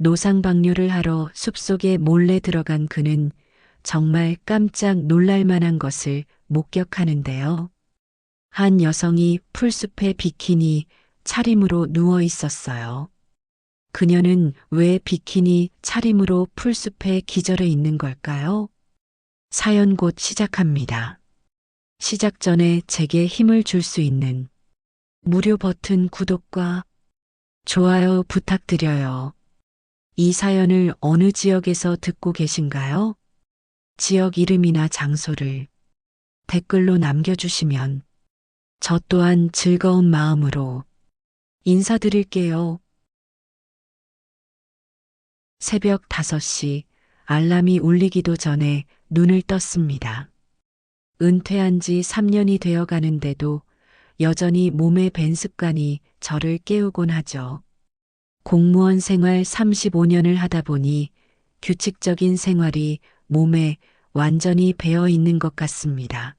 노상방뇨를 하러 숲속에 몰래 들어간 그는 정말 깜짝 놀랄 만한 것을 목격하는데요. 한 여성이 풀숲에 비키니 차림으로 누워 있었어요. 그녀는 왜 비키니 차림으로 풀숲에 기절해 있는 걸까요? 사연 곧 시작합니다. 시작 전에 제게 힘을 줄 수 있는 무료 버튼 구독과 좋아요 부탁드려요. 이 사연을 어느 지역에서 듣고 계신가요? 지역 이름이나 장소를 댓글로 남겨주시면 저 또한 즐거운 마음으로 인사드릴게요. 새벽 5시 알람이 울리기도 전에 눈을 떴습니다. 은퇴한 지 3년이 되어 가는데도 여전히 몸에 밴 습관이 저를 깨우곤 하죠. 공무원 생활 35년을 하다 보니 규칙적인 생활이 몸에 완전히 배어 있는 것 같습니다.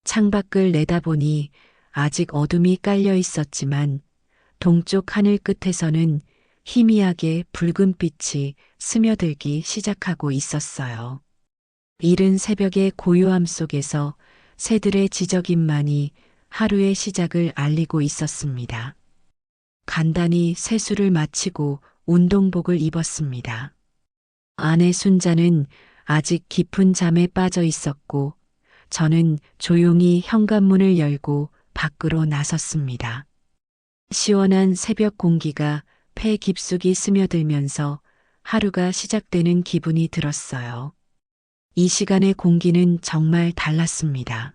창밖을 내다보니 아직 어둠이 깔려 있었지만 동쪽 하늘 끝에서는 희미하게 붉은 빛이 스며들기 시작하고 있었어요. 이른 새벽의 고요함 속에서 새들의 지저귀만이 하루의 시작을 알리고 있었습니다. 간단히 세수를 마치고 운동복을 입었습니다. 아내 순자는 아직 깊은 잠에 빠져 있었고 저는 조용히 현관문을 열고 밖으로 나섰습니다. 시원한 새벽 공기가 폐 깊숙이 스며들면서 하루가 시작되는 기분이 들었어요. 이 시간의 공기는 정말 달랐습니다.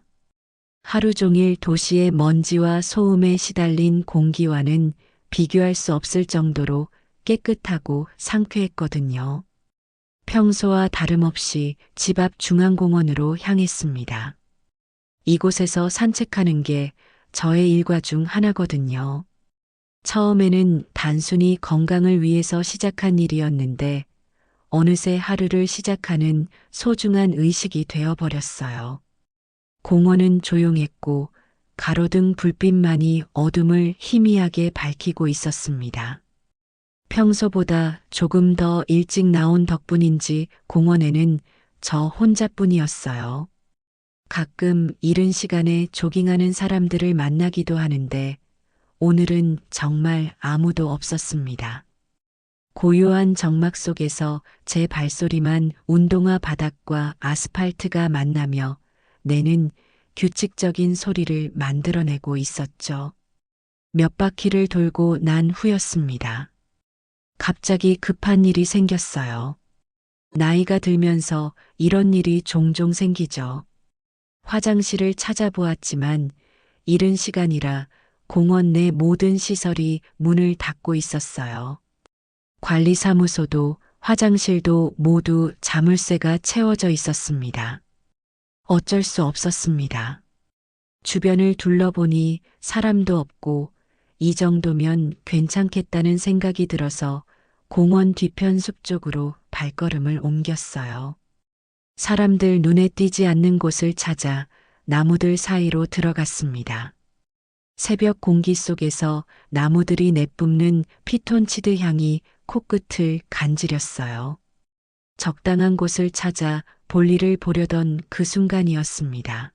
하루 종일 도시의 먼지와 소음에 시달린 공기와는 비교할 수 없을 정도로 깨끗하고 상쾌했거든요. 평소와 다름없이 집 앞 중앙공원으로 향했습니다. 이곳에서 산책하는 게 저의 일과 중 하나거든요. 처음에는 단순히 건강을 위해서 시작한 일이었는데 어느새 하루를 시작하는 소중한 의식이 되어버렸어요. 공원은 조용했고 가로등 불빛만이 어둠을 희미하게 밝히고 있었습니다. 평소보다 조금 더 일찍 나온 덕분인지 공원에는 저 혼자뿐이었어요. 가끔 이른 시간에 조깅하는 사람들을 만나기도 하는데 오늘은 정말 아무도 없었습니다. 고요한 정막 속에서 제 발소리만 운동화 바닥과 아스팔트가 만나며 뇌는 규칙적인 소리를 만들어내고 있었죠. 몇 바퀴를 돌고 난 후였습니다. 갑자기 급한 일이 생겼어요. 나이가 들면서 이런 일이 종종 생기죠. 화장실을 찾아보았지만 이른 시간이라 공원 내 모든 시설이 문을 닫고 있었어요. 관리사무소도 화장실도 모두 자물쇠가 채워져 있었습니다. 어쩔 수 없었습니다. 주변을 둘러보니 사람도 없고 이 정도면 괜찮겠다는 생각이 들어서 공원 뒤편 숲 쪽으로 발걸음을 옮겼어요. 사람들 눈에 띄지 않는 곳을 찾아 나무들 사이로 들어갔습니다. 새벽 공기 속에서 나무들이 내뿜는 피톤치드 향이 코끝을 간지렸어요. 적당한 곳을 찾아 볼일을 보려던 그 순간이었습니다.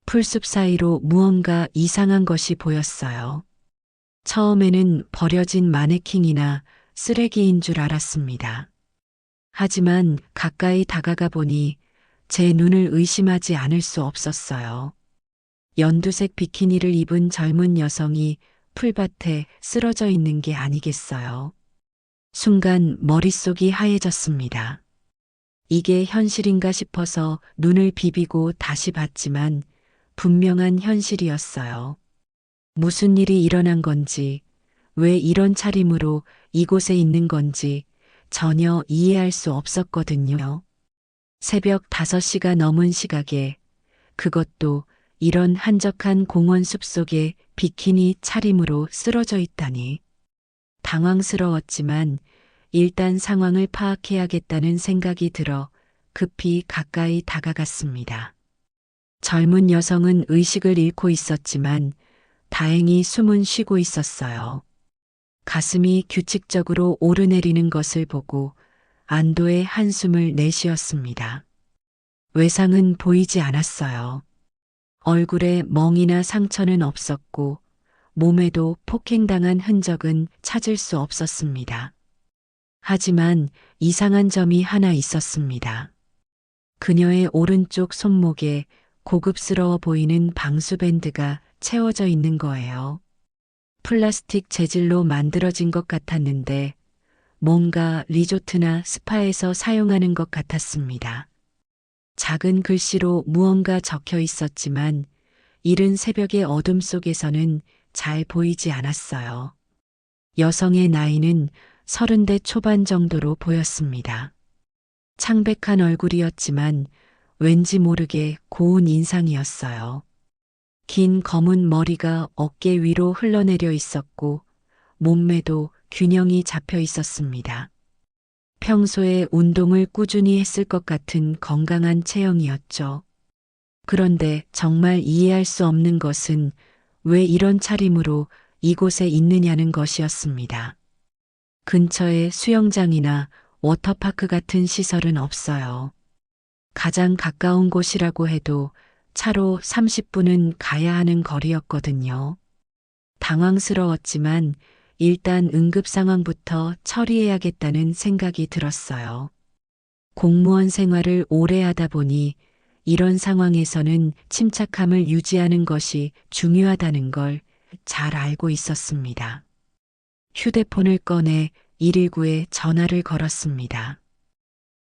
풀숲 사이로 무언가 이상한 것이 보였어요. 처음에는 버려진 마네킹이나 쓰레기인 줄 알았습니다. 하지만 가까이 다가가 보니 제 눈을 의심하지 않을 수 없었어요. 연두색 비키니를 입은 젊은 여성이 풀밭에 쓰러져 있는 게 아니겠어요. 순간 머릿속이 하얘졌습니다. 이게 현실인가 싶어서 눈을 비비고 다시 봤지만 분명한 현실이었어요. 무슨 일이 일어난 건지, 왜 이런 차림으로 이곳에 있는 건지 전혀 이해할 수 없었거든요. 새벽 5시가 넘은 시각에 그것도 이런 한적한 공원 숲속에 비키니 차림으로 쓰러져 있다니. 당황스러웠지만 일단 상황을 파악해야겠다는 생각이 들어 급히 가까이 다가갔습니다. 젊은 여성은 의식을 잃고 있었지만 다행히 숨은 쉬고 있었어요. 가슴이 규칙적으로 오르내리는 것을 보고 안도의 한숨을 내쉬었습니다. 외상은 보이지 않았어요. 얼굴에 멍이나 상처는 없었고 몸에도 폭행당한 흔적은 찾을 수 없었습니다. 하지만 이상한 점이 하나 있었습니다. 그녀의 오른쪽 손목에 고급스러워 보이는 방수밴드가 채워져 있는 거예요. 플라스틱 재질로 만들어진 것 같았는데 뭔가 리조트나 스파에서 사용하는 것 같았습니다. 작은 글씨로 무언가 적혀 있었지만 이른 새벽의 어둠 속에서는 잘 보이지 않았어요. 여성의 나이는 30대 초반 정도로 보였습니다. 창백한 얼굴이었지만 왠지 모르게 고운 인상이었어요. 긴 검은 머리가 어깨 위로 흘러내려 있었고 몸매도 균형이 잡혀 있었습니다. 평소에 운동을 꾸준히 했을 것 같은 건강한 체형이었죠. 그런데 정말 이해할 수 없는 것은 왜 이런 차림으로 이곳에 있느냐는 것이었습니다. 근처에 수영장이나 워터파크 같은 시설은 없어요. 가장 가까운 곳이라고 해도 차로 30분은 가야 하는 거리였거든요. 당황스러웠지만 일단 응급 상황부터 처리해야겠다는 생각이 들었어요. 공무원 생활을 오래 하다 보니 이런 상황에서는 침착함을 유지하는 것이 중요하다는 걸 잘 알고 있었습니다. 휴대폰을 꺼내 119에 전화를 걸었습니다.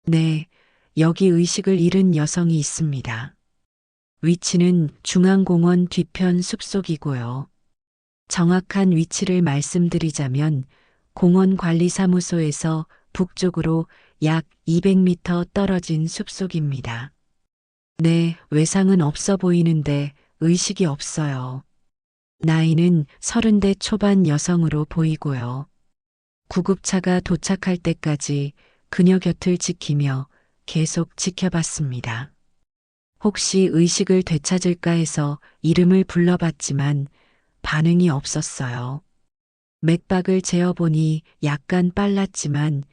네, 여기 의식을 잃은 여성이 있습니다. 위치는 중앙공원 뒤편 숲속이고요. 정확한 위치를 말씀드리자면 공원관리사무소에서 북쪽으로 약 200m 떨어진 숲속입니다. 네, 외상은 없어 보이는데 의식이 없어요. 나이는 30대 초반 여성으로 보이고요. 구급차가 도착할 때까지 그녀 곁을 지키며 계속 지켜봤습니다. 혹시 의식을 되찾을까 해서 이름을 불러봤지만 반응이 없었어요. 맥박을 재어보니 약간 빨랐지만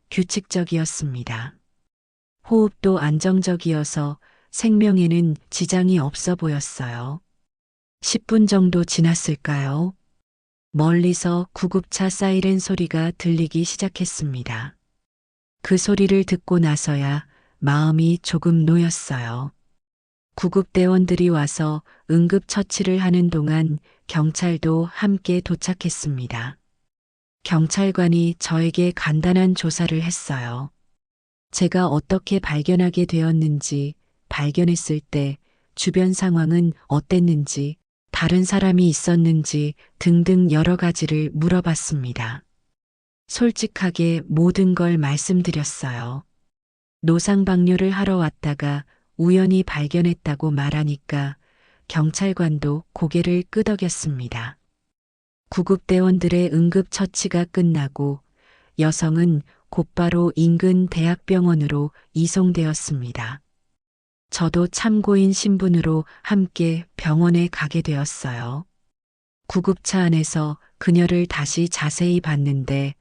규칙적이었습니다. 호흡도 안정적이어서 생명에는 지장이 없어 보였어요. 10분 정도 지났을까요? 멀리서 구급차 사이렌 소리가 들리기 시작했습니다. 그 소리를 듣고 나서야 마음이 조금 놓였어요. 구급대원들이 와서 응급처치를 하는 동안 경찰도 함께 도착했습니다. 경찰관이 저에게 간단한 조사를 했어요. 제가 어떻게 발견하게 되었는지, 발견했을 때 주변 상황은 어땠는지, 다른 사람이 있었는지 등등 여러 가지를 물어봤습니다. 솔직하게 모든 걸 말씀드렸어요. 노상방뇨를 하러 왔다가 우연히 발견했다고 말하니까 경찰관도 고개를 끄덕였습니다. 구급대원들의 응급처치가 끝나고 여성은 곧바로 인근 대학병원으로 이송되었습니다. 저도 참고인 신분으로 함께 병원에 가게 되었어요. 구급차 안에서 그녀를 다시 자세히 봤는데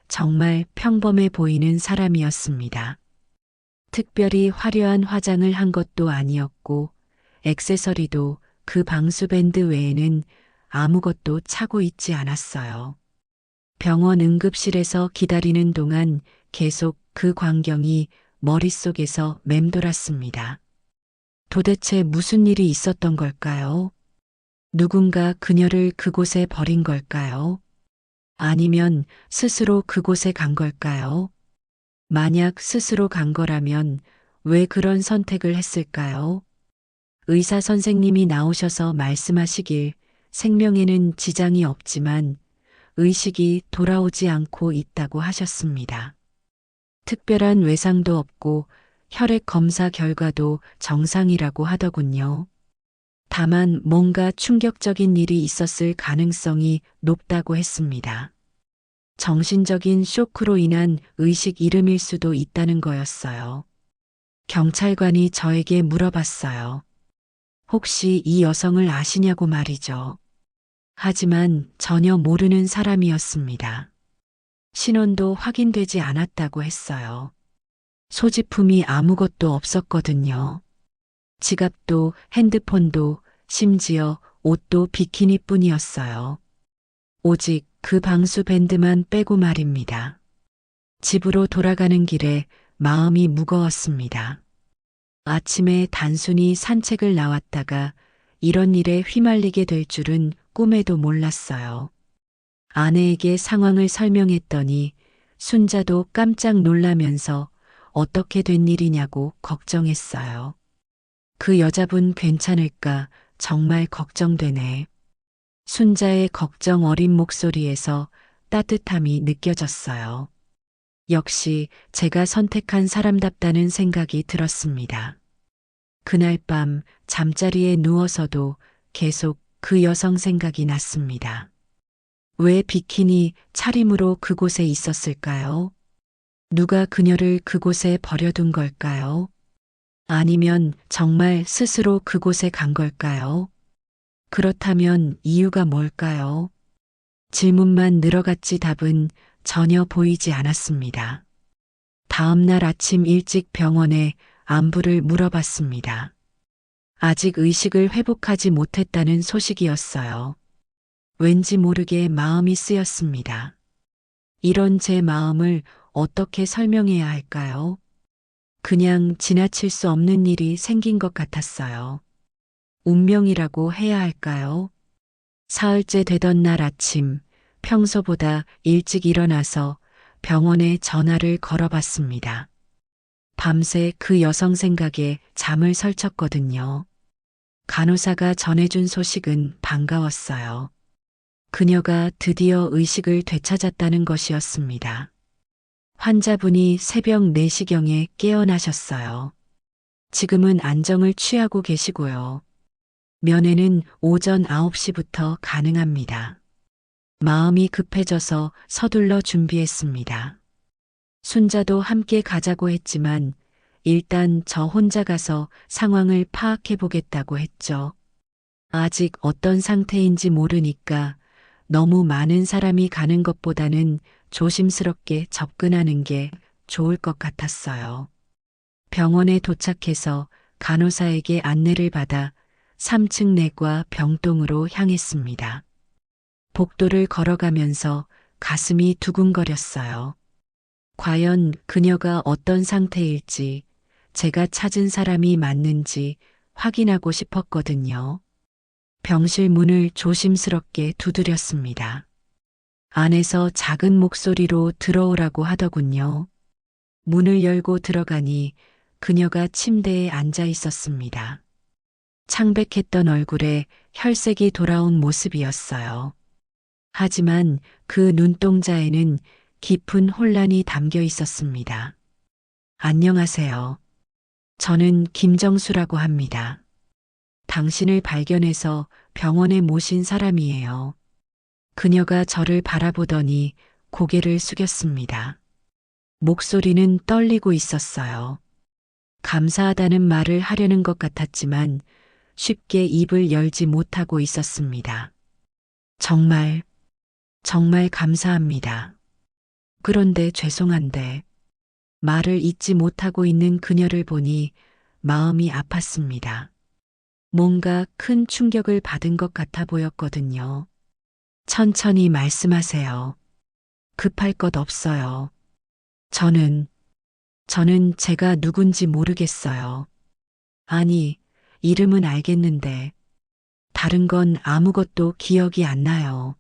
정말 평범해 보이는 사람이었습니다. 특별히 화려한 화장을 한 것도 아니었고 액세서리도 그 방수밴드 외에는 아무것도 차고 있지 않았어요. 병원 응급실에서 기다리는 동안 계속 그 광경이 머릿속에서 맴돌았습니다. 도대체 무슨 일이 있었던 걸까요? 누군가 그녀를 그곳에 버린 걸까요? 아니면 스스로 그곳에 간 걸까요? 만약 스스로 간 거라면 왜 그런 선택을 했을까요? 의사 선생님이 나오셔서 말씀하시길 생명에는 지장이 없지만 의식이 돌아오지 않고 있다고 하셨습니다. 특별한 외상도 없고 혈액 검사 결과도 정상이라고 하더군요. 다만 뭔가 충격적인 일이 있었을 가능성이 높다고 했습니다. 정신적인 쇼크로 인한 의식 잃음일 수도 있다는 거였어요. 경찰관이 저에게 물어봤어요. 혹시 이 여성을 아시냐고 말이죠. 하지만 전혀 모르는 사람이었습니다. 신원도 확인되지 않았다고 했어요. 소지품이 아무것도 없었거든요. 지갑도 핸드폰도 심지어 옷도 비키니뿐이었어요. 오직 그 방수 밴드만 빼고 말입니다. 집으로 돌아가는 길에 마음이 무거웠습니다. 아침에 단순히 산책을 나왔다가 이런 일에 휘말리게 될 줄은 꿈에도 몰랐어요. 아내에게 상황을 설명했더니 순자도 깜짝 놀라면서 어떻게 된 일이냐고 걱정했어요. 그 여자분 괜찮을까 정말 걱정되네. 순자의 걱정 어린 목소리에서 따뜻함이 느껴졌어요. 역시 제가 선택한 사람답다는 생각이 들었습니다. 그날 밤 잠자리에 누워서도 계속 그 여성 생각이 났습니다. 왜 비키니 차림으로 그곳에 있었을까요? 누가 그녀를 그곳에 버려둔 걸까요? 아니면 정말 스스로 그곳에 간 걸까요? 그렇다면 이유가 뭘까요? 질문만 늘어갔지 답은 전혀 보이지 않았습니다. 다음 날 아침 일찍 병원에 안부를 물어봤습니다. 아직 의식을 회복하지 못했다는 소식이었어요. 왠지 모르게 마음이 쓰였습니다. 이런 제 마음을 어떻게 설명해야 할까요? 그냥 지나칠 수 없는 일이 생긴 것 같았어요. 운명이라고 해야 할까요? 사흘째 되던 날 아침, 평소보다 일찍 일어나서 병원에 전화를 걸어봤습니다. 밤새 그 여성 생각에 잠을 설쳤거든요. 간호사가 전해준 소식은 반가웠어요. 그녀가 드디어 의식을 되찾았다는 것이었습니다. 환자분이 새벽 4시경에 깨어나셨어요. 지금은 안정을 취하고 계시고요. 면회는 오전 9시부터 가능합니다. 마음이 급해져서 서둘러 준비했습니다. 순자도 함께 가자고 했지만 일단 저 혼자 가서 상황을 파악해 보겠다고 했죠. 아직 어떤 상태인지 모르니까 너무 많은 사람이 가는 것보다는 조심스럽게 접근하는 게 좋을 것 같았어요. 병원에 도착해서 간호사에게 안내를 받아 3층 내과 병동으로 향했습니다. 복도를 걸어가면서 가슴이 두근거렸어요. 과연 그녀가 어떤 상태일지, 제가 찾은 사람이 맞는지 확인하고 싶었거든요. 병실 문을 조심스럽게 두드렸습니다. 안에서 작은 목소리로 들어오라고 하더군요. 문을 열고 들어가니 그녀가 침대에 앉아 있었습니다. 창백했던 얼굴에 혈색이 돌아온 모습이었어요. 하지만 그 눈동자에는 깊은 혼란이 담겨 있었습니다. 안녕하세요. 저는 김정수라고 합니다. 당신을 발견해서 병원에 모신 사람이에요. 그녀가 저를 바라보더니 고개를 숙였습니다. 목소리는 떨리고 있었어요. 감사하다는 말을 하려는 것 같았지만 쉽게 입을 열지 못하고 있었습니다. 정말 감사합니다. 그런데 죄송한데 말을 잇지 못하고 있는 그녀를 보니 마음이 아팠습니다. 뭔가 큰 충격을 받은 것 같아 보였거든요. 천천히 말씀하세요. 급할 것 없어요. 저는 제가 누군지 모르겠어요. 아니, 이름은 알겠는데 다른 건 아무것도 기억이 안 나요.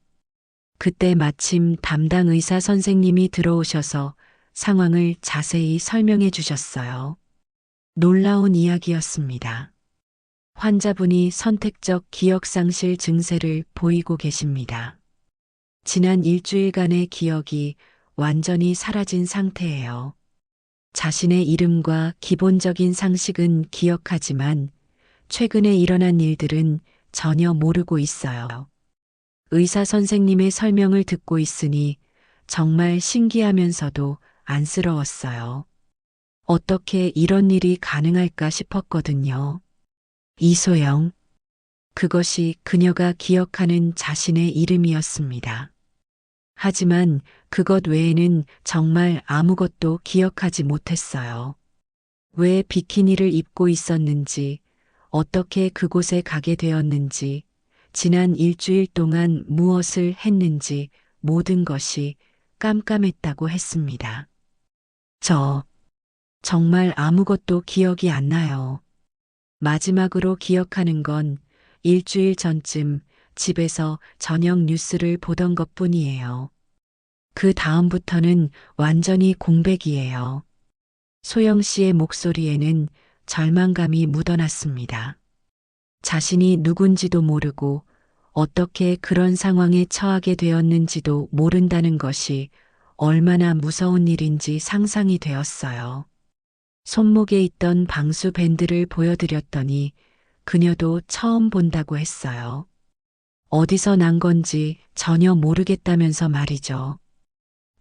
그때 마침 담당 의사 선생님이 들어오셔서 상황을 자세히 설명해 주셨어요. 놀라운 이야기였습니다. 환자분이 선택적 기억상실 증세를 보이고 계십니다. 지난 일주일간의 기억이 완전히 사라진 상태예요. 자신의 이름과 기본적인 상식은 기억하지만 최근에 일어난 일들은 전혀 모르고 있어요. 의사 선생님의 설명을 듣고 있으니 정말 신기하면서도 안쓰러웠어요. 어떻게 이런 일이 가능할까 싶었거든요. 이소영. 그것이 그녀가 기억하는 자신의 이름이었습니다. 하지만 그것 외에는 정말 아무것도 기억하지 못했어요. 왜 비키니를 입고 있었는지, 어떻게 그곳에 가게 되었는지, 지난 일주일 동안 무엇을 했는지 모든 것이 깜깜했다고 했습니다. 저 정말 아무것도 기억이 안 나요. 마지막으로 기억하는 건 일주일 전쯤 집에서 저녁 뉴스를 보던 것뿐이에요. 그 다음부터는 완전히 공백이에요. 소영 씨의 목소리에는 절망감이 묻어났습니다. 자신이 누군지도 모르고 어떻게 그런 상황에 처하게 되었는지도 모른다는 것이 얼마나 무서운 일인지 상상이 되었어요. 손목에 있던 방수 밴드를 보여드렸더니 그녀도 처음 본다고 했어요. 어디서 난 건지 전혀 모르겠다면서 말이죠.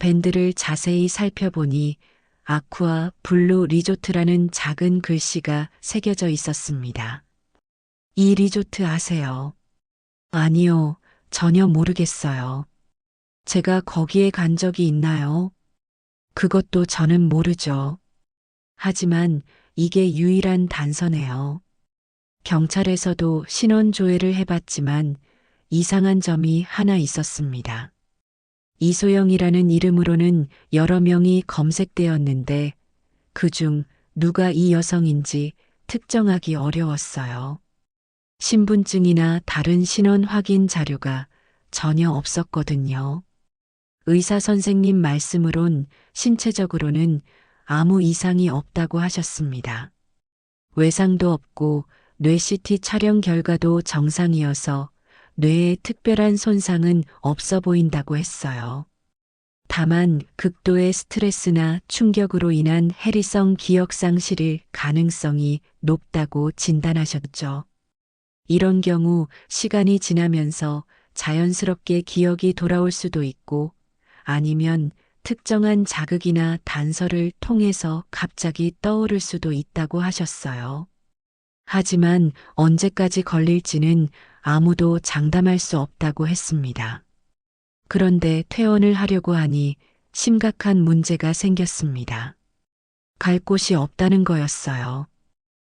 밴드를 자세히 살펴보니 아쿠아 블루 리조트라는 작은 글씨가 새겨져 있었습니다. 이 리조트 아세요? 아니요, 전혀 모르겠어요. 제가 거기에 간 적이 있나요? 그것도 저는 모르죠. 하지만 이게 유일한 단서네요. 경찰에서도 신원 조회를 해봤지만 이상한 점이 하나 있었습니다. 이소영이라는 이름으로는 여러 명이 검색되었는데 그중 누가 이 여성인지 특정하기 어려웠어요. 신분증이나 다른 신원 확인 자료가 전혀 없었거든요. 의사 선생님 말씀으론 신체적으로는 아무 이상이 없다고 하셨습니다. 외상도 없고 뇌 CT 촬영 결과도 정상이어서 뇌에 특별한 손상은 없어 보인다고 했어요. 다만 극도의 스트레스나 충격으로 인한 해리성 기억 상실일 가능성이 높다고 진단하셨죠. 이런 경우 시간이 지나면서 자연스럽게 기억이 돌아올 수도 있고 아니면 특정한 자극이나 단서를 통해서 갑자기 떠오를 수도 있다고 하셨어요. 하지만 언제까지 걸릴지는 아무도 장담할 수 없다고 했습니다. 그런데 퇴원을 하려고 하니 심각한 문제가 생겼습니다. 갈 곳이 없다는 거였어요.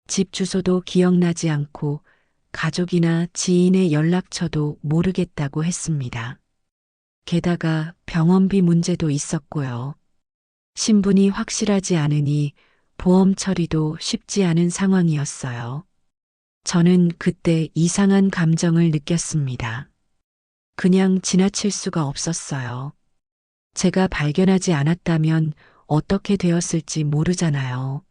집 주소도 기억나지 않고 가족이나 지인의 연락처도 모르겠다고 했습니다. 게다가 병원비 문제도 있었고요. 신분이 확실하지 않으니 보험 처리도 쉽지 않은 상황이었어요. 저는 그때 이상한 감정을 느꼈습니다. 그냥 지나칠 수가 없었어요. 제가 발견하지 않았다면 어떻게 되었을지 모르잖아요.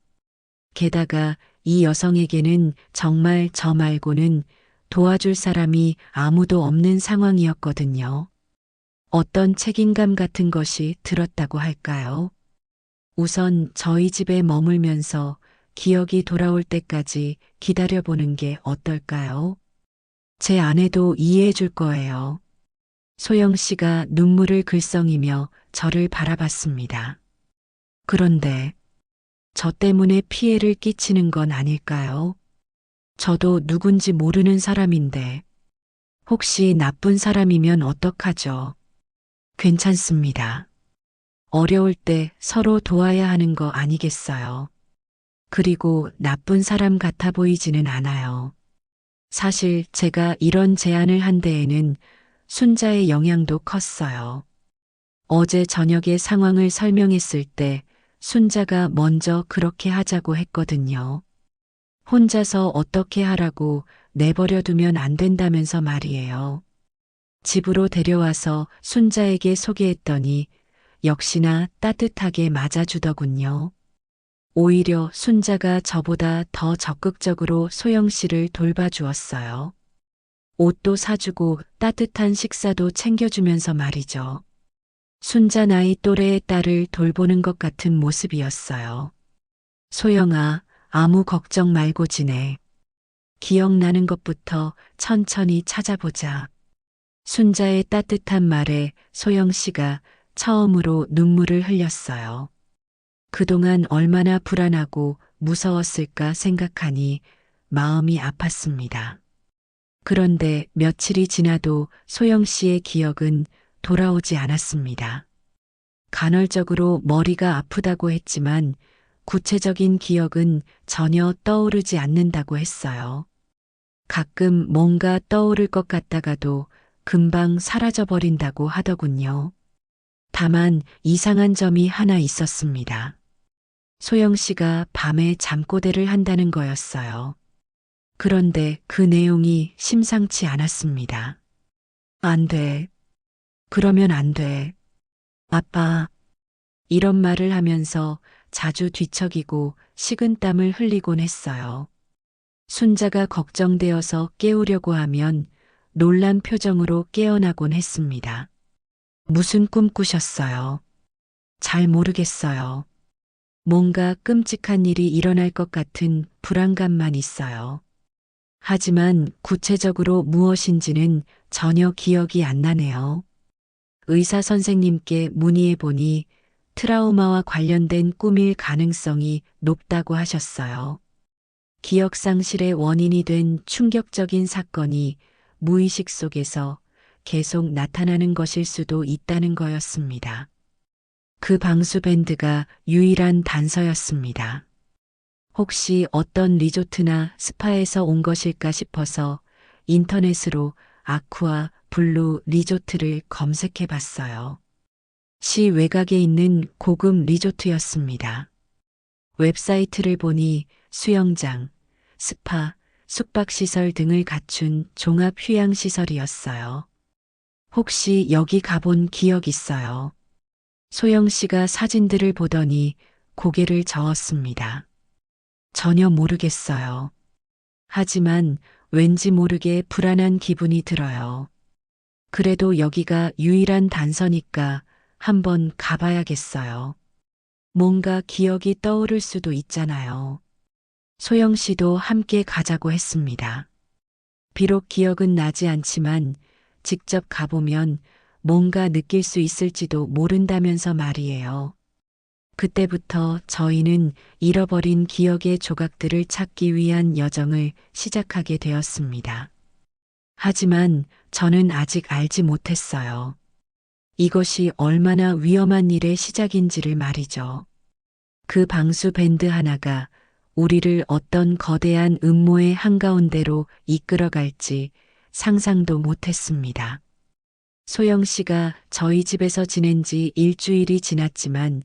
게다가 이 여성에게는 정말 저 말고는 도와줄 사람이 아무도 없는 상황이었거든요. 어떤 책임감 같은 것이 들었다고 할까요? 우선 저희 집에 머물면서 기억이 돌아올 때까지 기다려보는 게 어떨까요? 제 아내도 이해해 줄 거예요. 소영 씨가 눈물을 글썽이며 저를 바라봤습니다. 그런데 저 때문에 피해를 끼치는 건 아닐까요? 저도 누군지 모르는 사람인데 혹시 나쁜 사람이면 어떡하죠? 괜찮습니다. 어려울 때 서로 도와야 하는 거 아니겠어요? 그리고 나쁜 사람 같아 보이지는 않아요. 사실 제가 이런 제안을 한 데에는 순자의 영향도 컸어요. 어제 저녁에 상황을 설명했을 때 순자가 먼저 그렇게 하자고 했거든요. 혼자서 어떻게 하라고 내버려 두면 안 된다면서 말이에요. 집으로 데려와서 순자에게 소개했더니 역시나 따뜻하게 맞아주더군요. 오히려 순자가 저보다 더 적극적으로 소영 씨를 돌봐주었어요. 옷도 사주고 따뜻한 식사도 챙겨주면서 말이죠. 순자 나이 또래의 딸을 돌보는 것 같은 모습이었어요. 소영아, 아무 걱정 말고 지내. 기억나는 것부터 천천히 찾아보자. 순자의 따뜻한 말에 소영 씨가 처음으로 눈물을 흘렸어요. 그동안 얼마나 불안하고 무서웠을까 생각하니 마음이 아팠습니다. 그런데 며칠이 지나도 소영 씨의 기억은 돌아오지 않았습니다. 간헐적으로 머리가 아프다고 했지만 구체적인 기억은 전혀 떠오르지 않는다고 했어요. 가끔 뭔가 떠오를 것 같다가도 금방 사라져버린다고 하더군요. 다만 이상한 점이 하나 있었습니다. 소영 씨가 밤에 잠꼬대를 한다는 거였어요. 그런데 그 내용이 심상치 않았습니다. 안 돼. 그러면 안 돼. 아빠. 이런 말을 하면서 자주 뒤척이고 식은땀을 흘리곤 했어요. 순자가 걱정되어서 깨우려고 하면 놀란 표정으로 깨어나곤 했습니다. 무슨 꿈 꾸셨어요? 잘 모르겠어요. 뭔가 끔찍한 일이 일어날 것 같은 불안감만 있어요. 하지만 구체적으로 무엇인지는 전혀 기억이 안 나네요. 의사 선생님께 문의해 보니 트라우마와 관련된 꿈일 가능성이 높다고 하셨어요. 기억 상실의 원인이 된 충격적인 사건이 무의식 속에서 계속 나타나는 것일 수도 있다는 거였습니다. 그 방수 밴드가 유일한 단서였습니다. 혹시 어떤 리조트나 스파에서 온 것일까 싶어서 인터넷으로 아쿠아 블루 리조트를 검색해 봤어요. 시 외곽에 있는 고급 리조트였습니다. 웹사이트를 보니 수영장, 스파, 숙박시설 등을 갖춘 종합 휴양시설이었어요. 혹시 여기 가본 기억 있어요? 소영 씨가 사진들을 보더니 고개를 저었습니다. 전혀 모르겠어요. 하지만 왠지 모르게 불안한 기분이 들어요. 그래도 여기가 유일한 단서니까 한번 가봐야겠어요. 뭔가 기억이 떠오를 수도 있잖아요. 소영 씨도 함께 가자고 했습니다. 비록 기억은 나지 않지만 직접 가보면 뭔가 느낄 수 있을지도 모른다면서 말이에요. 그때부터 저희는 잃어버린 기억의 조각들을 찾기 위한 여정을 시작하게 되었습니다. 하지만 저는 아직 알지 못했어요. 이것이 얼마나 위험한 일의 시작인지를 말이죠. 그 방수 밴드 하나가 우리를 어떤 거대한 음모의 한가운데로 이끌어갈지 상상도 못했습니다. 소영 씨가 저희 집에서 지낸 지 일주일이 지났지만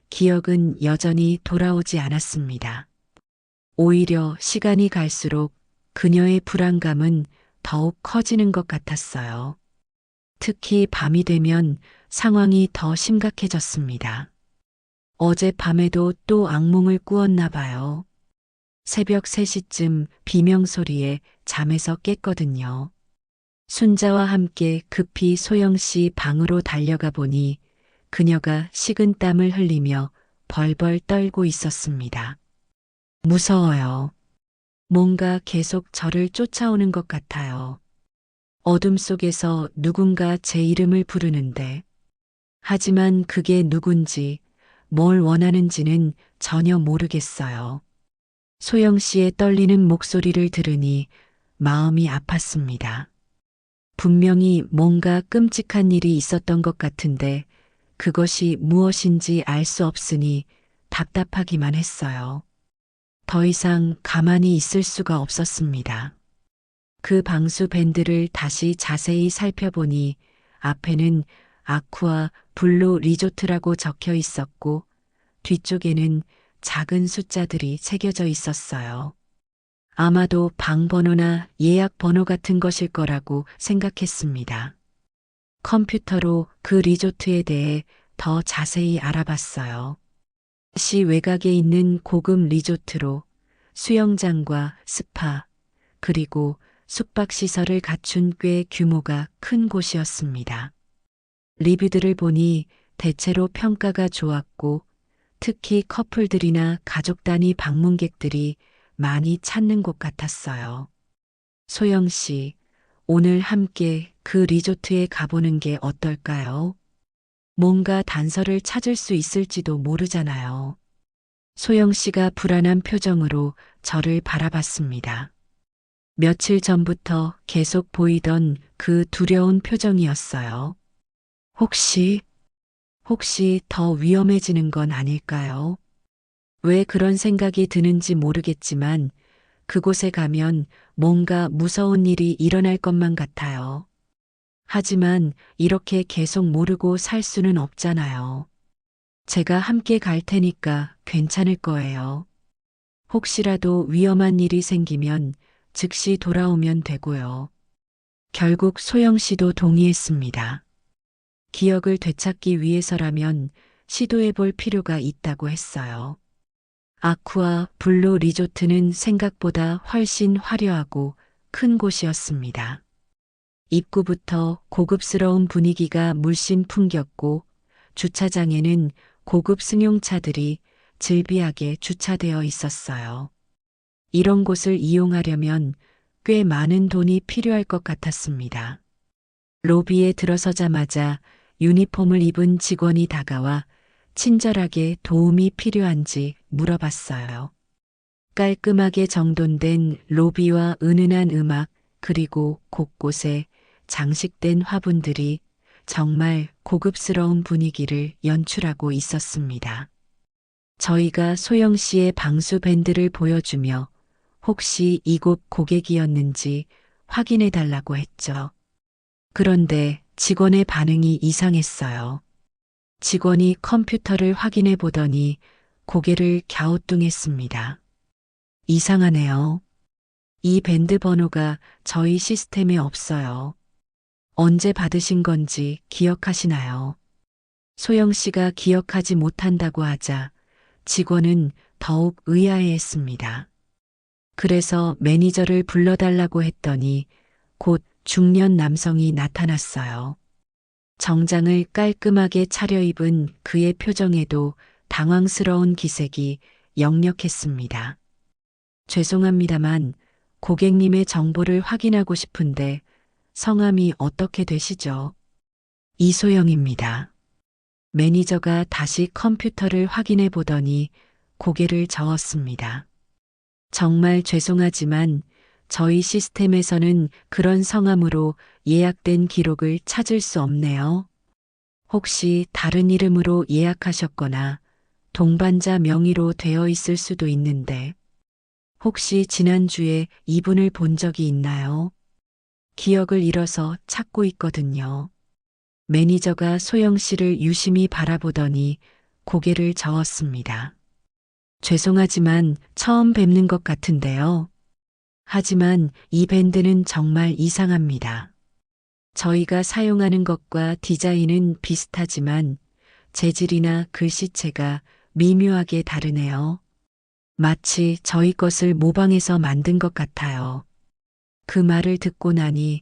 기억은 여전히 돌아오지 않았습니다. 오히려 시간이 갈수록 그녀의 불안감은 더욱 커지는 것 같았어요. 특히 밤이 되면 상황이 더 심각해졌습니다. 어젯밤에도 또 악몽을 꾸었나 봐요. 새벽 3시쯤 비명소리에 잠에서 깼거든요. 순자와 함께 급히 소영 씨 방으로 달려가 보니 그녀가 식은땀을 흘리며 벌벌 떨고 있었습니다. 무서워요. 뭔가 계속 저를 쫓아오는 것 같아요. 어둠 속에서 누군가 제 이름을 부르는데, 하지만 그게 누군지, 뭘 원하는지는 전혀 모르겠어요. 소영 씨의 떨리는 목소리를 들으니 마음이 아팠습니다. 분명히 뭔가 끔찍한 일이 있었던 것 같은데 그것이 무엇인지 알 수 없으니 답답하기만 했어요. 더 이상 가만히 있을 수가 없었습니다. 그 방수 밴드를 다시 자세히 살펴보니 앞에는 아쿠아 블루 리조트라고 적혀 있었고 뒤쪽에는 작은 숫자들이 새겨져 있었어요. 아마도 방 번호나 예약 번호 같은 것일 거라고 생각했습니다. 컴퓨터로 그 리조트에 대해 더 자세히 알아봤어요. 시 외곽에 있는 고급 리조트로 수영장과 스파, 그리고 숙박시설을 갖춘 꽤 규모가 큰 곳이었습니다. 리뷰들을 보니 대체로 평가가 좋았고 특히 커플들이나 가족 단위 방문객들이 많이 찾는 곳 같았어요. 소영 씨, 오늘 함께 그 리조트에 가보는 게 어떨까요? 뭔가 단서를 찾을 수 있을지도 모르잖아요. 소영 씨가 불안한 표정으로 저를 바라봤습니다. 며칠 전부터 계속 보이던 그 두려운 표정이었어요. 혹시, 혹시 더 위험해지는 건 아닐까요? 왜 그런 생각이 드는지 모르겠지만 그곳에 가면 뭔가 무서운 일이 일어날 것만 같아요. 하지만 이렇게 계속 모르고 살 수는 없잖아요. 제가 함께 갈 테니까 괜찮을 거예요. 혹시라도 위험한 일이 생기면 즉시 돌아오면 되고요. 결국 소영 씨도 동의했습니다. 기억을 되찾기 위해서라면 시도해 볼 필요가 있다고 했어요. 아쿠아 블루 리조트는 생각보다 훨씬 화려하고 큰 곳이었습니다. 입구부터 고급스러운 분위기가 물씬 풍겼고 주차장에는 고급 승용차들이 즐비하게 주차되어 있었어요. 이런 곳을 이용하려면 꽤 많은 돈이 필요할 것 같았습니다. 로비에 들어서자마자 유니폼을 입은 직원이 다가와 친절하게 도움이 필요한지 물어봤어요. 깔끔하게 정돈된 로비와 은은한 음악, 그리고 곳곳에 장식된 화분들이 정말 고급스러운 분위기를 연출하고 있었습니다. 저희가 소영 씨의 방수 밴드를 보여주며 혹시 이곳 고객이었는지 확인해 달라고 했죠. 그런데 직원의 반응이 이상했어요. 직원이 컴퓨터를 확인해 보더니 고개를 갸우뚱했습니다. 이상하네요. 이 밴드 번호가 저희 시스템에 없어요. 언제 받으신 건지 기억하시나요? 소영 씨가 기억하지 못한다고 하자 직원은 더욱 의아해했습니다. 그래서 매니저를 불러달라고 했더니 곧 중년 남성이 나타났어요. 정장을 깔끔하게 차려입은 그의 표정에도 당황스러운 기색이 역력했습니다. 죄송합니다만 고객님의 정보를 확인하고 싶은데 성함이 어떻게 되시죠? 이소영입니다. 매니저가 다시 컴퓨터를 확인해 보더니 고개를 저었습니다. 정말 죄송하지만 저희 시스템에서는 그런 성함으로 예약된 기록을 찾을 수 없네요. 혹시 다른 이름으로 예약하셨거나 동반자 명의로 되어 있을 수도 있는데 혹시 지난주에 이분을 본 적이 있나요? 기억을 잃어서 찾고 있거든요. 매니저가 소영 씨를 유심히 바라보더니 고개를 저었습니다. 죄송하지만 처음 뵙는 것 같은데요. 하지만 이 밴드는 정말 이상합니다. 저희가 사용하는 것과 디자인은 비슷하지만 재질이나 글씨체가 미묘하게 다르네요. 마치 저희 것을 모방해서 만든 것 같아요. 그 말을 듣고 나니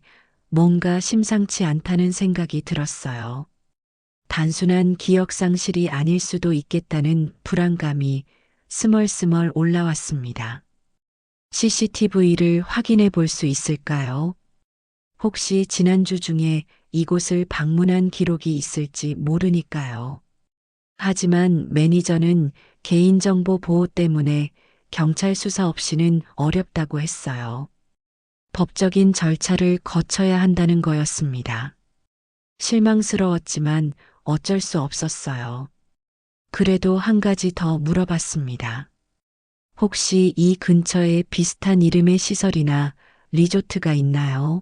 뭔가 심상치 않다는 생각이 들었어요. 단순한 기억 상실이 아닐 수도 있겠다는 불안감이 스멀스멀 올라왔습니다. CCTV를 확인해 볼 수 있을까요? 혹시 지난주 중에 이곳을 방문한 기록이 있을지 모르니까요. 하지만 매니저는 개인정보 보호 때문에 경찰 수사 없이는 어렵다고 했어요. 법적인 절차를 거쳐야 한다는 거였습니다. 실망스러웠지만 어쩔 수 없었어요. 그래도 한 가지 더 물어봤습니다. 혹시 이 근처에 비슷한 이름의 시설이나 리조트가 있나요?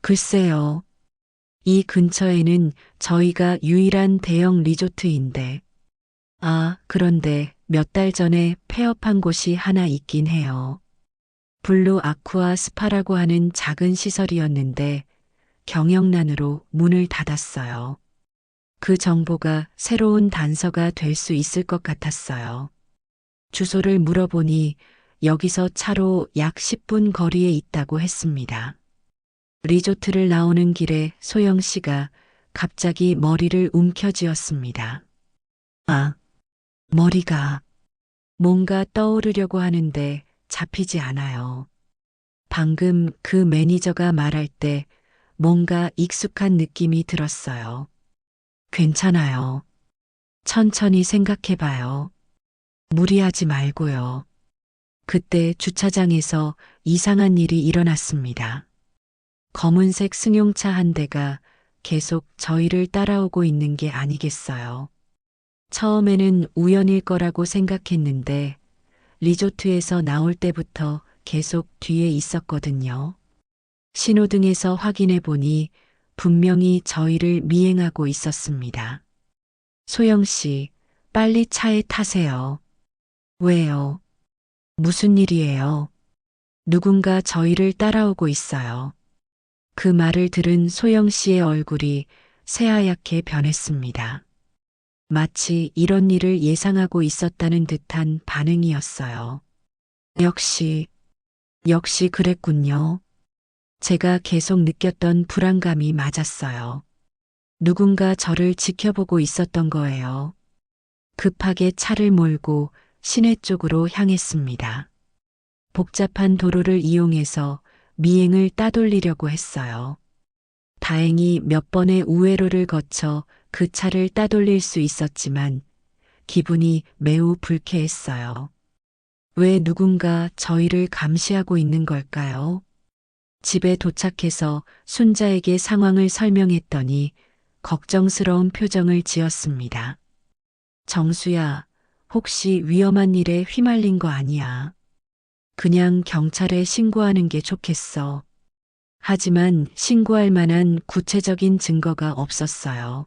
글쎄요. 이 근처에는 저희가 유일한 대형 리조트인데. 아, 그런데 몇 달 전에 폐업한 곳이 하나 있긴 해요. 블루 아쿠아 스파라고 하는 작은 시설이었는데 경영난으로 문을 닫았어요. 그 정보가 새로운 단서가 될 수 있을 것 같았어요. 주소를 물어보니 여기서 차로 약 10분 거리에 있다고 했습니다. 리조트를 나오는 길에 소영 씨가 갑자기 머리를 움켜쥐었습니다. 아, 머리가 뭔가 떠오르려고 하는데 잡히지 않아요. 방금 그 매니저가 말할 때 뭔가 익숙한 느낌이 들었어요. 괜찮아요. 천천히 생각해봐요. 무리하지 말고요. 그때 주차장에서 이상한 일이 일어났습니다. 검은색 승용차 한 대가 계속 저희를 따라오고 있는 게 아니겠어요. 처음에는 우연일 거라고 생각했는데 리조트에서 나올 때부터 계속 뒤에 있었거든요. 신호등에서 확인해 보니 분명히 저희를 미행하고 있었습니다. 소영 씨, 빨리 차에 타세요. 왜요? 무슨 일이에요? 누군가 저희를 따라오고 있어요. 그 말을 들은 소영 씨의 얼굴이 새하얗게 변했습니다. 마치 이런 일을 예상하고 있었다는 듯한 반응이었어요. 역시, 역시 그랬군요. 제가 계속 느꼈던 불안감이 맞았어요. 누군가 저를 지켜보고 있었던 거예요. 급하게 차를 몰고 시내 쪽으로 향했습니다. 복잡한 도로를 이용해서 미행을 따돌리려고 했어요. 다행히 몇 번의 우회로를 거쳐 그 차를 따돌릴 수 있었지만 기분이 매우 불쾌했어요. 왜 누군가 저희를 감시하고 있는 걸까요? 집에 도착해서 순자에게 상황을 설명했더니 걱정스러운 표정을 지었습니다. 정수야, 혹시 위험한 일에 휘말린 거 아니야? 그냥 경찰에 신고하는 게 좋겠어. 하지만 신고할 만한 구체적인 증거가 없었어요.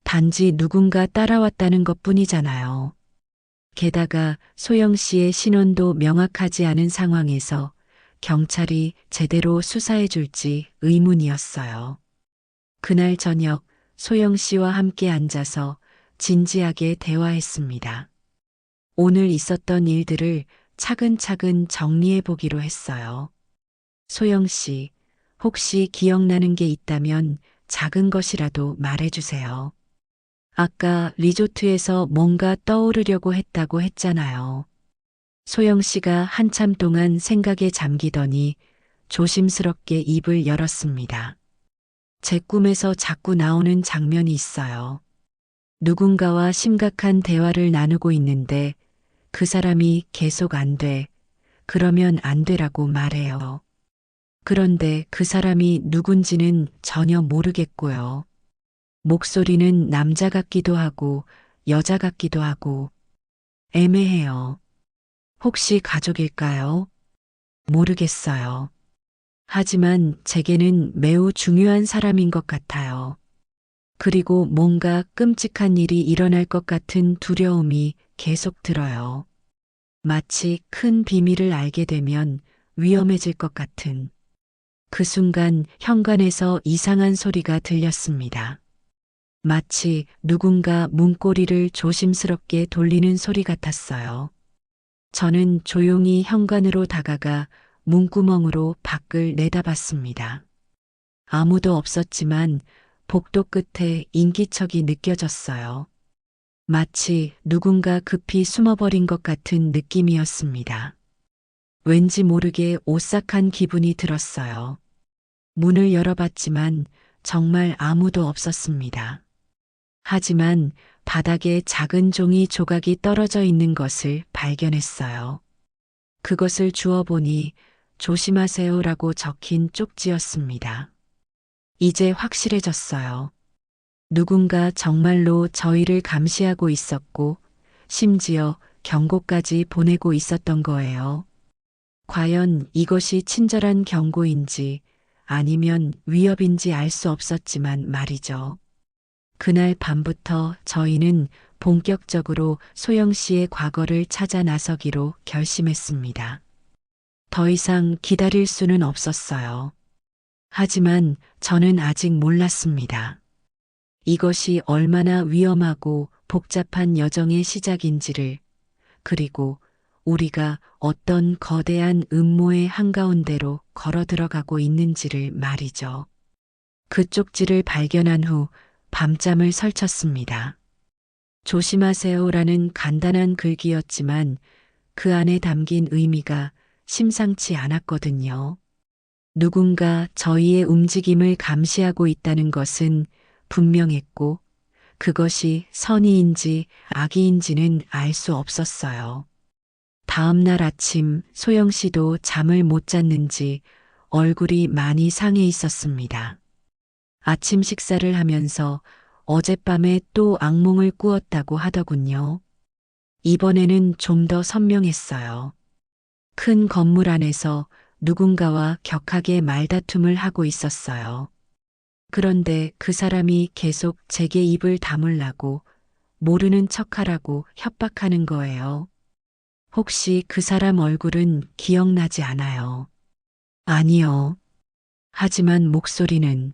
단지 누군가 따라왔다는 것 뿐이잖아요. 게다가 소영 씨의 신원도 명확하지 않은 상황에서 경찰이 제대로 수사해 줄지 의문이었어요. 그날 저녁 소영 씨와 함께 앉아서 진지하게 대화했습니다. 오늘 있었던 일들을 차근차근 정리해 보기로 했어요. 소영 씨, 혹시 기억나는 게 있다면 작은 것이라도 말해 주세요. 아까 리조트에서 뭔가 떠오르려고 했다고 했잖아요. 소영 씨가 한참 동안 생각에 잠기더니 조심스럽게 입을 열었습니다. 제 꿈에서 자꾸 나오는 장면이 있어요. 누군가와 심각한 대화를 나누고 있는데 그 사람이 계속 안 돼. 그러면 안 되라고 말해요. 그런데 그 사람이 누군지는 전혀 모르겠고요. 목소리는 남자 같기도 하고 여자 같기도 하고 애매해요. 혹시 가족일까요? 모르겠어요. 하지만 제게는 매우 중요한 사람인 것 같아요. 그리고 뭔가 끔찍한 일이 일어날 것 같은 두려움이 계속 들어요. 마치 큰 비밀을 알게 되면 위험해질 것 같은. 그 순간 현관에서 이상한 소리가 들렸습니다. 마치 누군가 문고리를 조심스럽게 돌리는 소리 같았어요. 저는 조용히 현관으로 다가가 문구멍으로 밖을 내다봤습니다. 아무도 없었지만 복도 끝에 인기척이 느껴졌어요. 마치 누군가 급히 숨어버린 것 같은 느낌이었습니다. 왠지 모르게 오싹한 기분이 들었어요. 문을 열어봤지만 정말 아무도 없었습니다. 하지만 바닥에 작은 종이 조각이 떨어져 있는 것을 발견했어요. 그것을 주워보니 조심하세요라고 적힌 쪽지였습니다. 이제 확실해졌어요. 누군가 정말로 저희를 감시하고 있었고 심지어 경고까지 보내고 있었던 거예요. 과연 이것이 친절한 경고인지 아니면 위협인지 알 수 없었지만 말이죠. 그날 밤부터 저희는 본격적으로 소영 씨의 과거를 찾아 나서기로 결심했습니다. 더 이상 기다릴 수는 없었어요. 하지만 저는 아직 몰랐습니다. 이것이 얼마나 위험하고 복잡한 여정의 시작인지를, 그리고 우리가 어떤 거대한 음모의 한가운데로 걸어 들어가고 있는지를 말이죠. 그 쪽지를 발견한 후 밤잠을 설쳤습니다. 조심하세요라는 간단한 글귀였지만 그 안에 담긴 의미가 심상치 않았거든요. 누군가 저희의 움직임을 감시하고 있다는 것은 분명했고 그것이 선의인지 악의인지는 알 수 없었어요. 다음 날 아침 소영 씨도 잠을 못 잤는지 얼굴이 많이 상해 있었습니다. 아침 식사를 하면서 어젯밤에 또 악몽을 꾸었다고 하더군요. 이번에는 좀 더 선명했어요. 큰 건물 안에서 누군가와 격하게 말다툼을 하고 있었어요. 그런데 그 사람이 계속 제게 입을 다물라고 모르는 척하라고 협박하는 거예요. 혹시 그 사람 얼굴은 기억나지 않아요? 아니요. 하지만 목소리는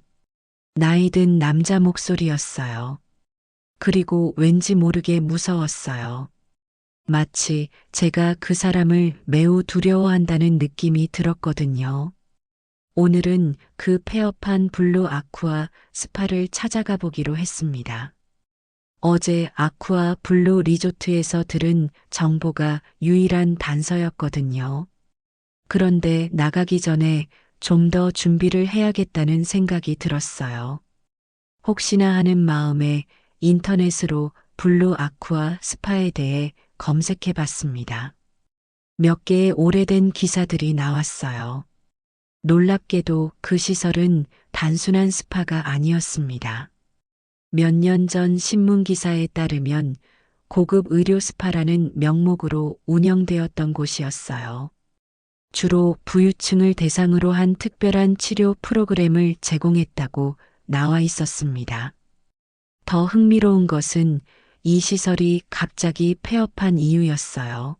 나이 든 남자 목소리였어요. 그리고 왠지 모르게 무서웠어요. 마치 제가 그 사람을 매우 두려워한다는 느낌이 들었거든요. 오늘은 그 폐업한 블루 아쿠아 스파를 찾아가 보기로 했습니다. 어제 아쿠아 블루 리조트에서 들은 정보가 유일한 단서였거든요. 그런데 나가기 전에 좀 더 준비를 해야겠다는 생각이 들었어요. 혹시나 하는 마음에 인터넷으로 블루 아쿠아 스파에 대해 검색해 봤습니다. 몇 개의 오래된 기사들이 나왔어요. 놀랍게도 그 시설은 단순한 스파가 아니었습니다. 몇 년 전 신문 기사에 따르면 고급 의료 스파라는 명목으로 운영되었던 곳이었어요. 주로 부유층을 대상으로 한 특별한 치료 프로그램을 제공했다고 나와 있었습니다. 더 흥미로운 것은 이 시설이 갑자기 폐업한 이유였어요.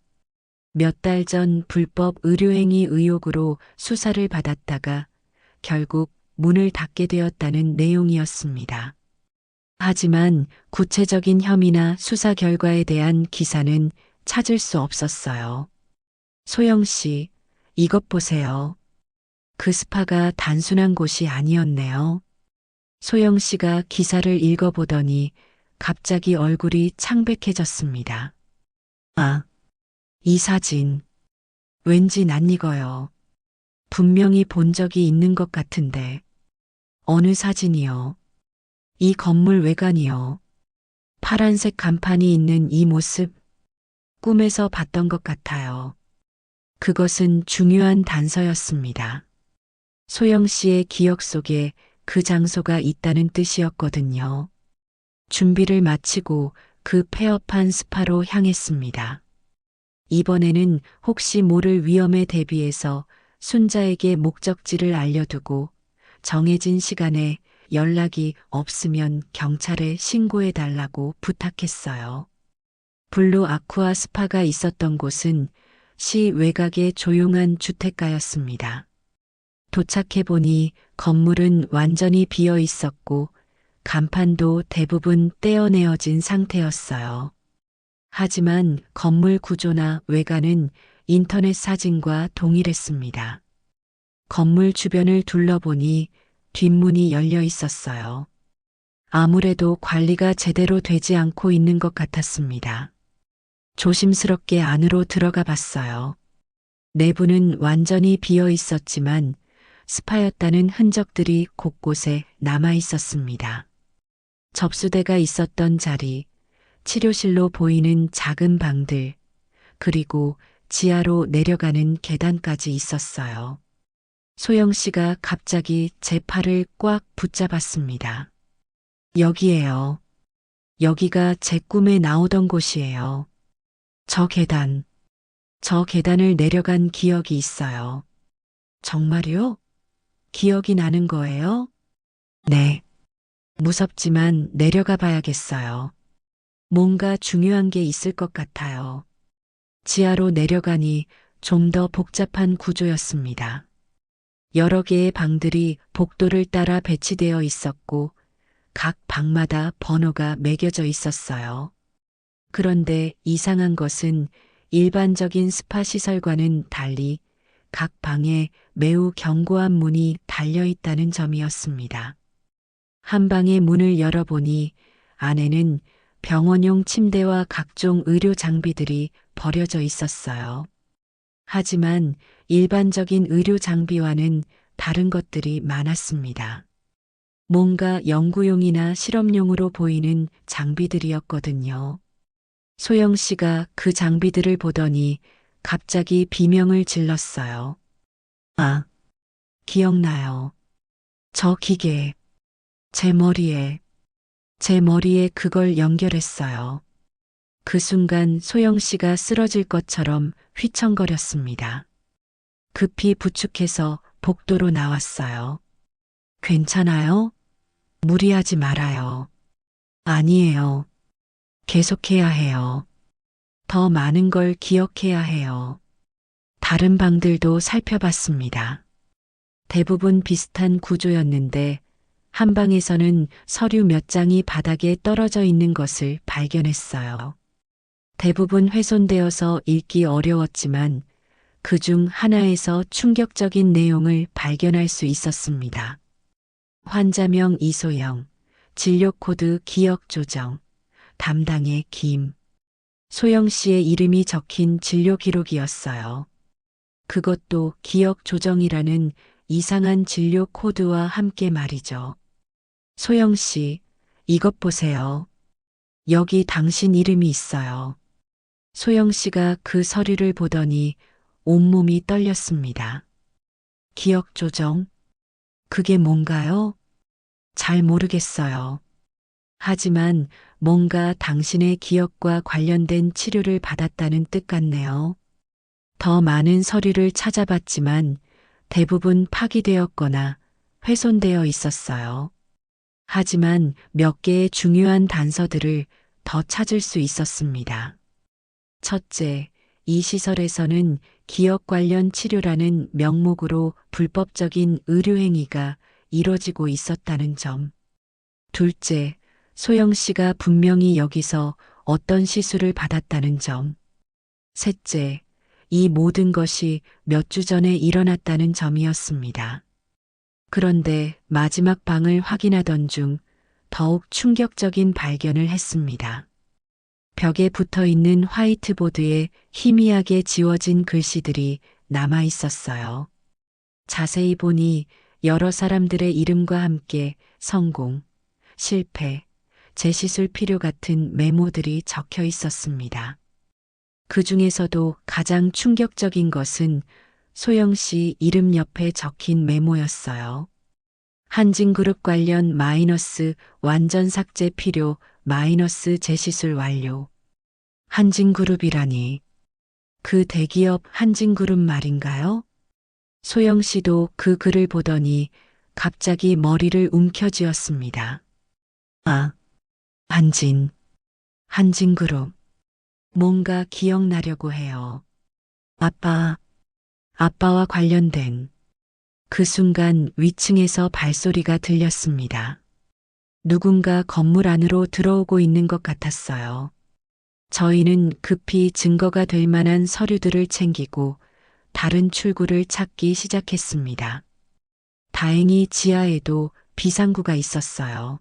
몇 달 전 불법 의료행위 의혹으로 수사를 받았다가 결국 문을 닫게 되었다는 내용이었습니다. 하지만 구체적인 혐의나 수사 결과에 대한 기사는 찾을 수 없었어요. 소영 씨, 이것 보세요. 그 스파가 단순한 곳이 아니었네요. 소영 씨가 기사를 읽어보더니 갑자기 얼굴이 창백해졌습니다. 아, 이 사진. 왠지 낯익어요. 분명히 본 적이 있는 것 같은데. 어느 사진이요? 이 건물 외관이요. 파란색 간판이 있는 이 모습. 꿈에서 봤던 것 같아요. 그것은 중요한 단서였습니다. 소영 씨의 기억 속에 그 장소가 있다는 뜻이었거든요. 준비를 마치고 그 폐업한 스파로 향했습니다. 이번에는 혹시 모를 위험에 대비해서 순자에게 목적지를 알려두고 정해진 시간에 연락이 없으면 경찰에 신고해 달라고 부탁했어요. 블루 아쿠아 스파가 있었던 곳은 시 외곽의 조용한 주택가였습니다. 도착해보니 건물은 완전히 비어 있었고 간판도 대부분 떼어내어진 상태였어요. 하지만 건물 구조나 외관은 인터넷 사진과 동일했습니다. 건물 주변을 둘러보니 뒷문이 열려 있었어요. 아무래도 관리가 제대로 되지 않고 있는 것 같았습니다. 조심스럽게 안으로 들어가 봤어요. 내부는 완전히 비어 있었지만 스파였다는 흔적들이 곳곳에 남아 있었습니다. 접수대가 있었던 자리, 치료실로 보이는 작은 방들, 그리고 지하로 내려가는 계단까지 있었어요. 소영 씨가 갑자기 제 팔을 꽉 붙잡았습니다. 여기에요. 여기가 제 꿈에 나오던 곳이에요. 저 계단, 저 계단을 내려간 기억이 있어요. 정말요? 기억이 나는 거예요? 네. 무섭지만 내려가 봐야겠어요. 뭔가 중요한 게 있을 것 같아요. 지하로 내려가니 좀 더 복잡한 구조였습니다. 여러 개의 방들이 복도를 따라 배치되어 있었고 각 방마다 번호가 매겨져 있었어요. 그런데 이상한 것은 일반적인 스파 시설과는 달리 각 방에 매우 견고한 문이 달려 있다는 점이었습니다. 한 방의 문을 열어보니 안에는 병원용 침대와 각종 의료 장비들이 버려져 있었어요. 하지만 일반적인 의료 장비와는 다른 것들이 많았습니다. 뭔가 연구용이나 실험용으로 보이는 장비들이었거든요. 소영 씨가 그 장비들을 보더니 갑자기 비명을 질렀어요. 아, 기억나요. 저 기계. 제 머리에, 제 머리에 그걸 연결했어요. 그 순간 소영 씨가 쓰러질 것처럼 휘청거렸습니다. 급히 부축해서 복도로 나왔어요. 괜찮아요? 무리하지 말아요. 아니에요. 계속해야 해요. 더 많은 걸 기억해야 해요. 다른 방들도 살펴봤습니다. 대부분 비슷한 구조였는데 한 방에서는 서류 몇 장이 바닥에 떨어져 있는 것을 발견했어요. 대부분 훼손되어서 읽기 어려웠지만 그중 하나에서 충격적인 내용을 발견할 수 있었습니다. 환자명 이소영, 진료코드 기억 조정, 담당의 김, 소영 씨의 이름이 적힌 진료 기록이었어요. 그것도 기억 조정이라는 이상한 진료 코드와 함께 말이죠. 소영 씨, 이것 보세요. 여기 당신 이름이 있어요. 소영 씨가 그 서류를 보더니 온몸이 떨렸습니다. 기억 조정? 그게 뭔가요? 잘 모르겠어요. 하지만 뭔가 당신의 기억과 관련된 치료를 받았다는 뜻 같네요. 더 많은 서류를 찾아봤지만 대부분 파기되었거나 훼손되어 있었어요. 하지만 몇 개의 중요한 단서들을 더 찾을 수 있었습니다. 첫째, 이 시설에서는 기억 관련 치료라는 명목으로 불법적인 의료행위가 이뤄지고 있었다는 점. 둘째, 소영 씨가 분명히 여기서 어떤 시술을 받았다는 점. 셋째, 이 모든 것이 몇 주 전에 일어났다는 점이었습니다. 그런데 마지막 방을 확인하던 중 더욱 충격적인 발견을 했습니다. 벽에 붙어 있는 화이트보드에 희미하게 지워진 글씨들이 남아 있었어요. 자세히 보니 여러 사람들의 이름과 함께 성공, 실패, 재시술 필요 같은 메모들이 적혀 있었습니다. 그 중에서도 가장 충격적인 것은 소영 씨 이름 옆에 적힌 메모였어요. 한진그룹 관련 마이너스 완전 삭제 필요 마이너스 재시술 완료. 한진그룹이라니. 그 대기업 한진그룹 말인가요? 소영 씨도 그 글을 보더니 갑자기 머리를 움켜쥐었습니다. 아, 한진그룹. 뭔가 기억나려고 해요. 아빠와 관련된. 그 순간 위층에서 발소리가 들렸습니다. 누군가 건물 안으로 들어오고 있는 것 같았어요. 저희는 급히 증거가 될 만한 서류들을 챙기고 다른 출구를 찾기 시작했습니다. 다행히 지하에도 비상구가 있었어요.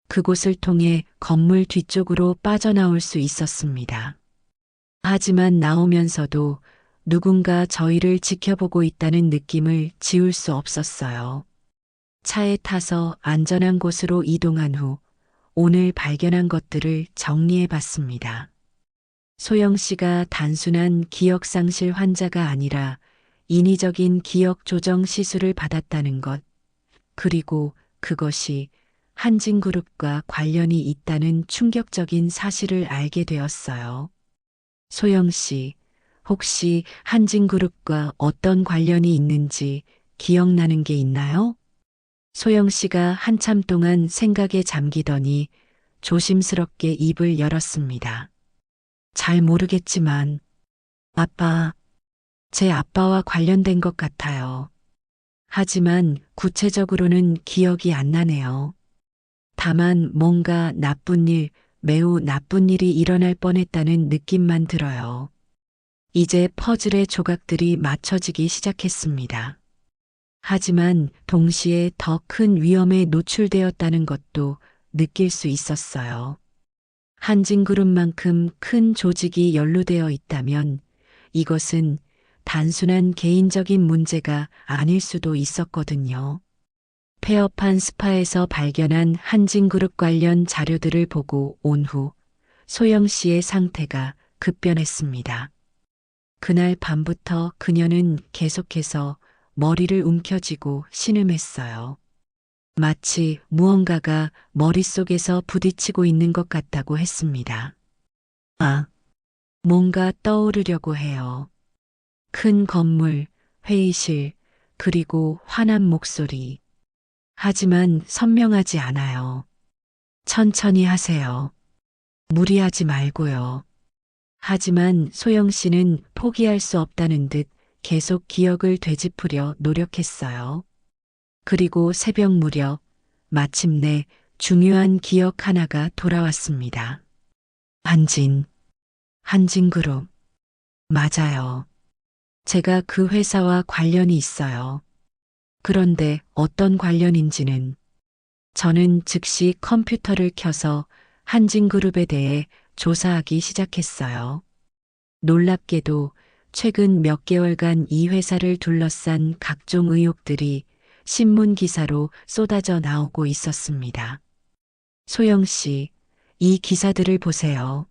그곳을 통해 건물 뒤쪽으로 빠져나올 수 있었습니다. 하지만 나오면서도 누군가 저희를 지켜보고 있다는 느낌을 지울 수 없었어요. 차에 타서 안전한 곳으로 이동한 후 오늘 발견한 것들을 정리해 봤습니다. 소영 씨가 단순한 기억상실 환자가 아니라 인위적인 기억 조정 시술을 받았다는 것, 그리고 그것이 한진그룹과 관련이 있다는 충격적인 사실을 알게 되었어요. 소영 씨, 혹시 한진그룹과 어떤 관련이 있는지 기억나는 게 있나요? 소영 씨가 한참 동안 생각에 잠기더니 조심스럽게 입을 열었습니다. 잘 모르겠지만, 아빠, 제 아빠와 관련된 것 같아요. 하지만 구체적으로는 기억이 안 나네요. 다만 뭔가 매우 나쁜 일이 일어날 뻔했다는 느낌만 들어요. 이제 퍼즐의 조각들이 맞춰지기 시작했습니다. 하지만 동시에 더 큰 위험에 노출되었다는 것도 느낄 수 있었어요. 한진그룹만큼 큰 조직이 연루되어 있다면 이것은 단순한 개인적인 문제가 아닐 수도 있었거든요. 폐업한 스파에서 발견한 한진그룹 관련 자료들을 보고 온 후 소영 씨의 상태가 급변했습니다. 그날 밤부터 그녀는 계속해서 머리를 움켜쥐고 신음했어요. 마치 무언가가 머릿속에서 부딪히고 있는 것 같다고 했습니다. 아, 뭔가 떠오르려고 해요. 큰 건물, 회의실, 그리고 환한 목소리. 하지만 선명하지 않아요. 천천히 하세요. 무리하지 말고요. 하지만 소영 씨는 포기할 수 없다는 듯 계속 기억을 되짚으려 노력했어요. 그리고 새벽 무렵, 마침내 중요한 기억 하나가 돌아왔습니다. 한진, 한진그룹. 맞아요. 제가 그 회사와 관련이 있어요. 그런데 어떤 관련인지는 저는 즉시 컴퓨터를 켜서 한진그룹에 대해 조사하기 시작했어요. 놀랍게도 최근 몇 개월간 이 회사를 둘러싼 각종 의혹들이 신문 기사로 쏟아져 나오고 있었습니다. 소영 씨, 이 기사들을 보세요.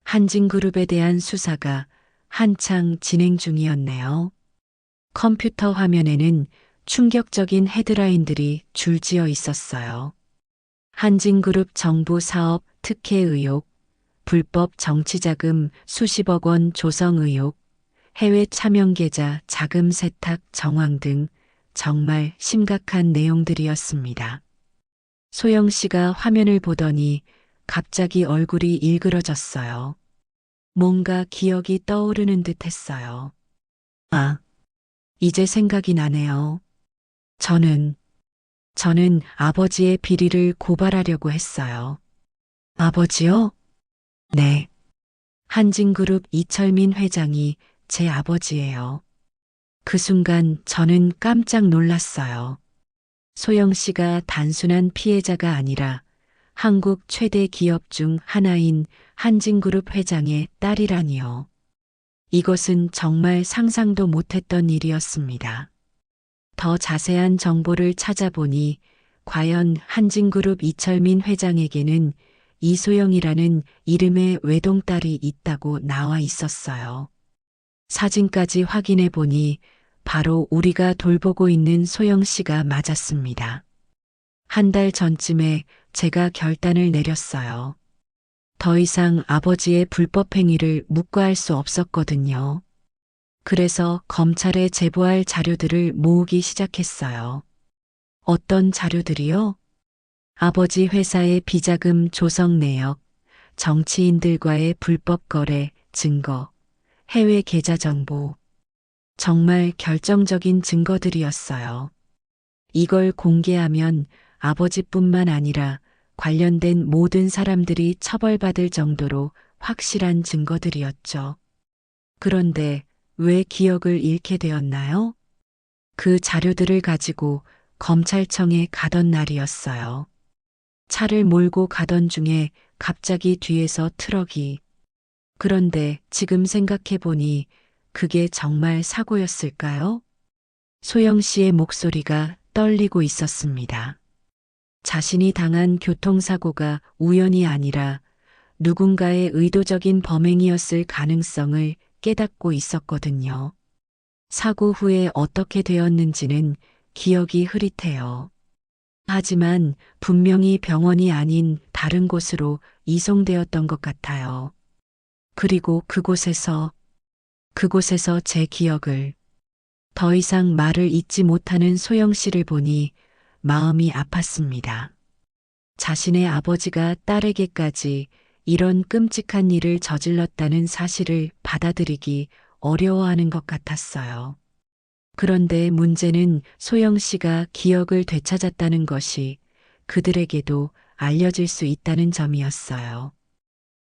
한진그룹에 대한 수사가 한창 진행 중이었네요. 컴퓨터 화면에는 충격적인 헤드라인들이 줄지어 있었어요. 한진그룹 정부 사업 특혜 의혹, 불법 정치자금 수십억 원 조성 의혹, 해외 차명 계좌 자금 세탁 정황 등 정말 심각한 내용들이었습니다. 소영 씨가 화면을 보더니 갑자기 얼굴이 일그러졌어요. 뭔가 기억이 떠오르는 듯 했어요. 아, 이제 생각이 나네요. 저는, 저는 아버지의 비리를 고발하려고 했어요. 아버지요? 네. 한진그룹 이철민 회장이 제 아버지예요. 그 순간 저는 깜짝 놀랐어요. 소영 씨가 단순한 피해자가 아니라 한국 최대 기업 중 하나인 한진그룹 회장의 딸이라니요. 이것은 정말 상상도 못했던 일이었습니다. 더 자세한 정보를 찾아보니 과연 한진그룹 이철민 회장에게는 이소영이라는 이름의 외동딸이 있다고 나와 있었어요. 사진까지 확인해 보니 바로 우리가 돌보고 있는 소영 씨가 맞았습니다. 한 달 전쯤에 제가 결단을 내렸어요. 더 이상 아버지의 불법 행위를 묵과할 수 없었거든요. 그래서 검찰에 제보할 자료들을 모으기 시작했어요. 어떤 자료들이요? 아버지 회사의 비자금 조성 내역, 정치인들과의 불법 거래 증거, 해외 계좌 정보. 정말 결정적인 증거들이었어요. 이걸 공개하면 아버지뿐만 아니라 관련된 모든 사람들이 처벌받을 정도로 확실한 증거들이었죠. 그런데 왜 기억을 잃게 되었나요? 그 자료들을 가지고 검찰청에 가던 날이었어요. 차를 몰고 가던 중에 갑자기 뒤에서 트럭이. 그런데 지금 생각해 보니 그게 정말 사고였을까요? 소영 씨의 목소리가 떨리고 있었습니다. 자신이 당한 교통사고가 우연이 아니라 누군가의 의도적인 범행이었을 가능성을 깨닫고 있었거든요. 사고 후에 어떻게 되었는지는 기억이 흐릿해요. 하지만 분명히 병원이 아닌 다른 곳으로 이송되었던 것 같아요. 그리고 그곳에서 제 기억을 더 이상 말을 잇지 못하는 소영 씨를 보니 마음이 아팠습니다. 자신의 아버지가 딸에게까지 이런 끔찍한 일을 저질렀다는 사실을 받아들이기 어려워하는 것 같았어요. 그런데 문제는 소영 씨가 기억을 되찾았다는 것이 그들에게도 알려질 수 있다는 점이었어요.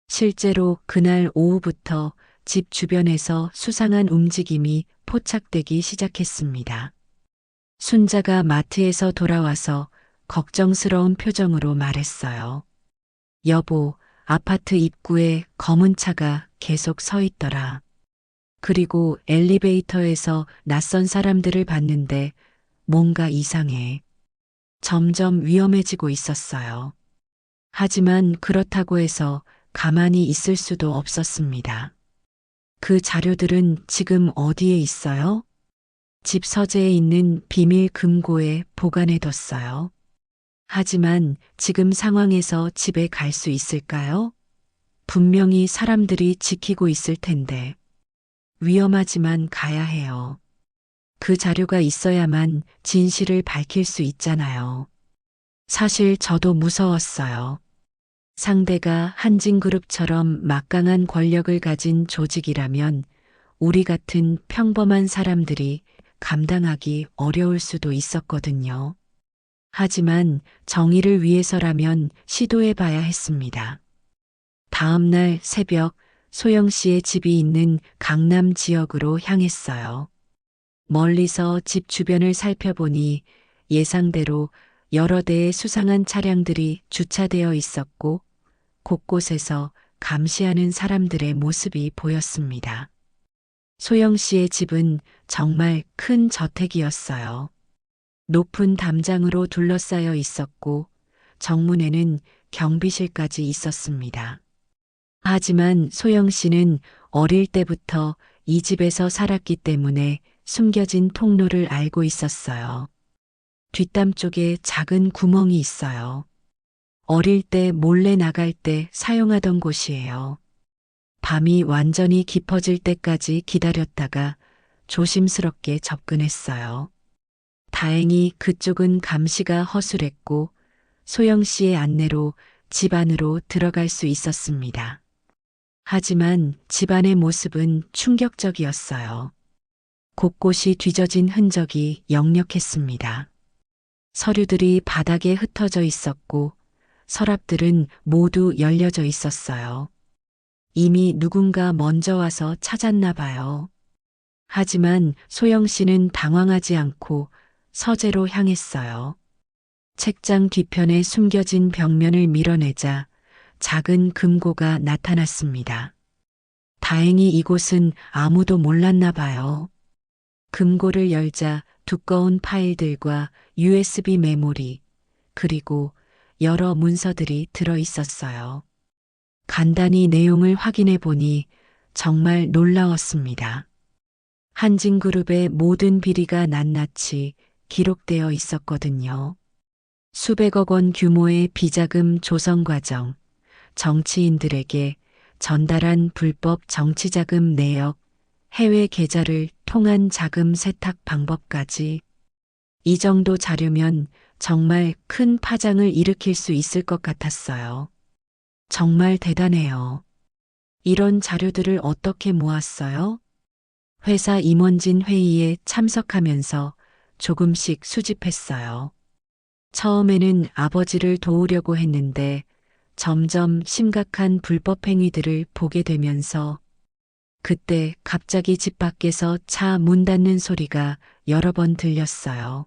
실제로 그날 오후부터 집 주변에서 수상한 움직임이 포착되기 시작했습니다. 순자가 마트에서 돌아와서 걱정스러운 표정으로 말했어요. 여보, 아파트 입구에 검은 차가 계속 서 있더라. 그리고 엘리베이터에서 낯선 사람들을 봤는데 뭔가 이상해. 점점 위험해지고 있었어요. 하지만 그렇다고 해서 가만히 있을 수도 없었습니다. 그 자료들은 지금 어디에 있어요? 집 서재에 있는 비밀 금고에 보관해뒀어요. 하지만 지금 상황에서 집에 갈 수 있을까요? 분명히 사람들이 지키고 있을 텐데. 위험하지만 가야 해요. 그 자료가 있어야만 진실을 밝힐 수 있잖아요. 사실 저도 무서웠어요. 상대가 한진그룹처럼 막강한 권력을 가진 조직이라면 우리 같은 평범한 사람들이 감당하기 어려울 수도 있었거든요. 하지만 정의를 위해서라면 시도해 봐야 했습니다. 다음 날 새벽 소영 씨의 집이 있는 강남 지역으로 향했어요. 멀리서 집 주변을 살펴보니 예상대로 여러 대의 수상한 차량들이 주차되어 있었고 곳곳에서 감시하는 사람들의 모습이 보였습니다. 소영 씨의 집은 정말 큰 저택이었어요. 높은 담장으로 둘러싸여 있었고 정문에는 경비실까지 있었습니다. 하지만 소영 씨는 어릴 때부터 이 집에서 살았기 때문에 숨겨진 통로를 알고 있었어요. 뒷담 쪽에 작은 구멍이 있어요. 어릴 때 몰래 나갈 때 사용하던 곳이에요. 밤이 완전히 깊어질 때까지 기다렸다가 조심스럽게 접근했어요. 다행히 그쪽은 감시가 허술했고 소영 씨의 안내로 집 안으로 들어갈 수 있었습니다. 하지만 집안의 모습은 충격적이었어요. 곳곳이 뒤져진 흔적이 역력했습니다. 서류들이 바닥에 흩어져 있었고 서랍들은 모두 열려져 있었어요. 이미 누군가 먼저 와서 찾았나 봐요. 하지만 소영 씨는 당황하지 않고 서재로 향했어요. 책장 뒤편에 숨겨진 벽면을 밀어내자 작은 금고가 나타났습니다. 다행히 이곳은 아무도 몰랐나 봐요. 금고를 열자 두꺼운 파일들과 USB 메모리, 그리고 여러 문서들이 들어 있었어요. 간단히 내용을 확인해 보니 정말 놀라웠습니다. 한진그룹의 모든 비리가 낱낱이 기록되어 있었거든요. 수백억 원 규모의 비자금 조성 과정, 정치인들에게 전달한 불법 정치자금 내역, 해외 계좌를 통한 자금 세탁 방법까지 이 정도 자료면 정말 큰 파장을 일으킬 수 있을 것 같았어요. 정말 대단해요. 이런 자료들을 어떻게 모았어요? 회사 임원진 회의에 참석하면서 조금씩 수집했어요. 처음에는 아버지를 도우려고 했는데 점점 심각한 불법 행위들을 보게 되면서 그때 갑자기 집 밖에서 차 문 닫는 소리가 여러 번 들렸어요.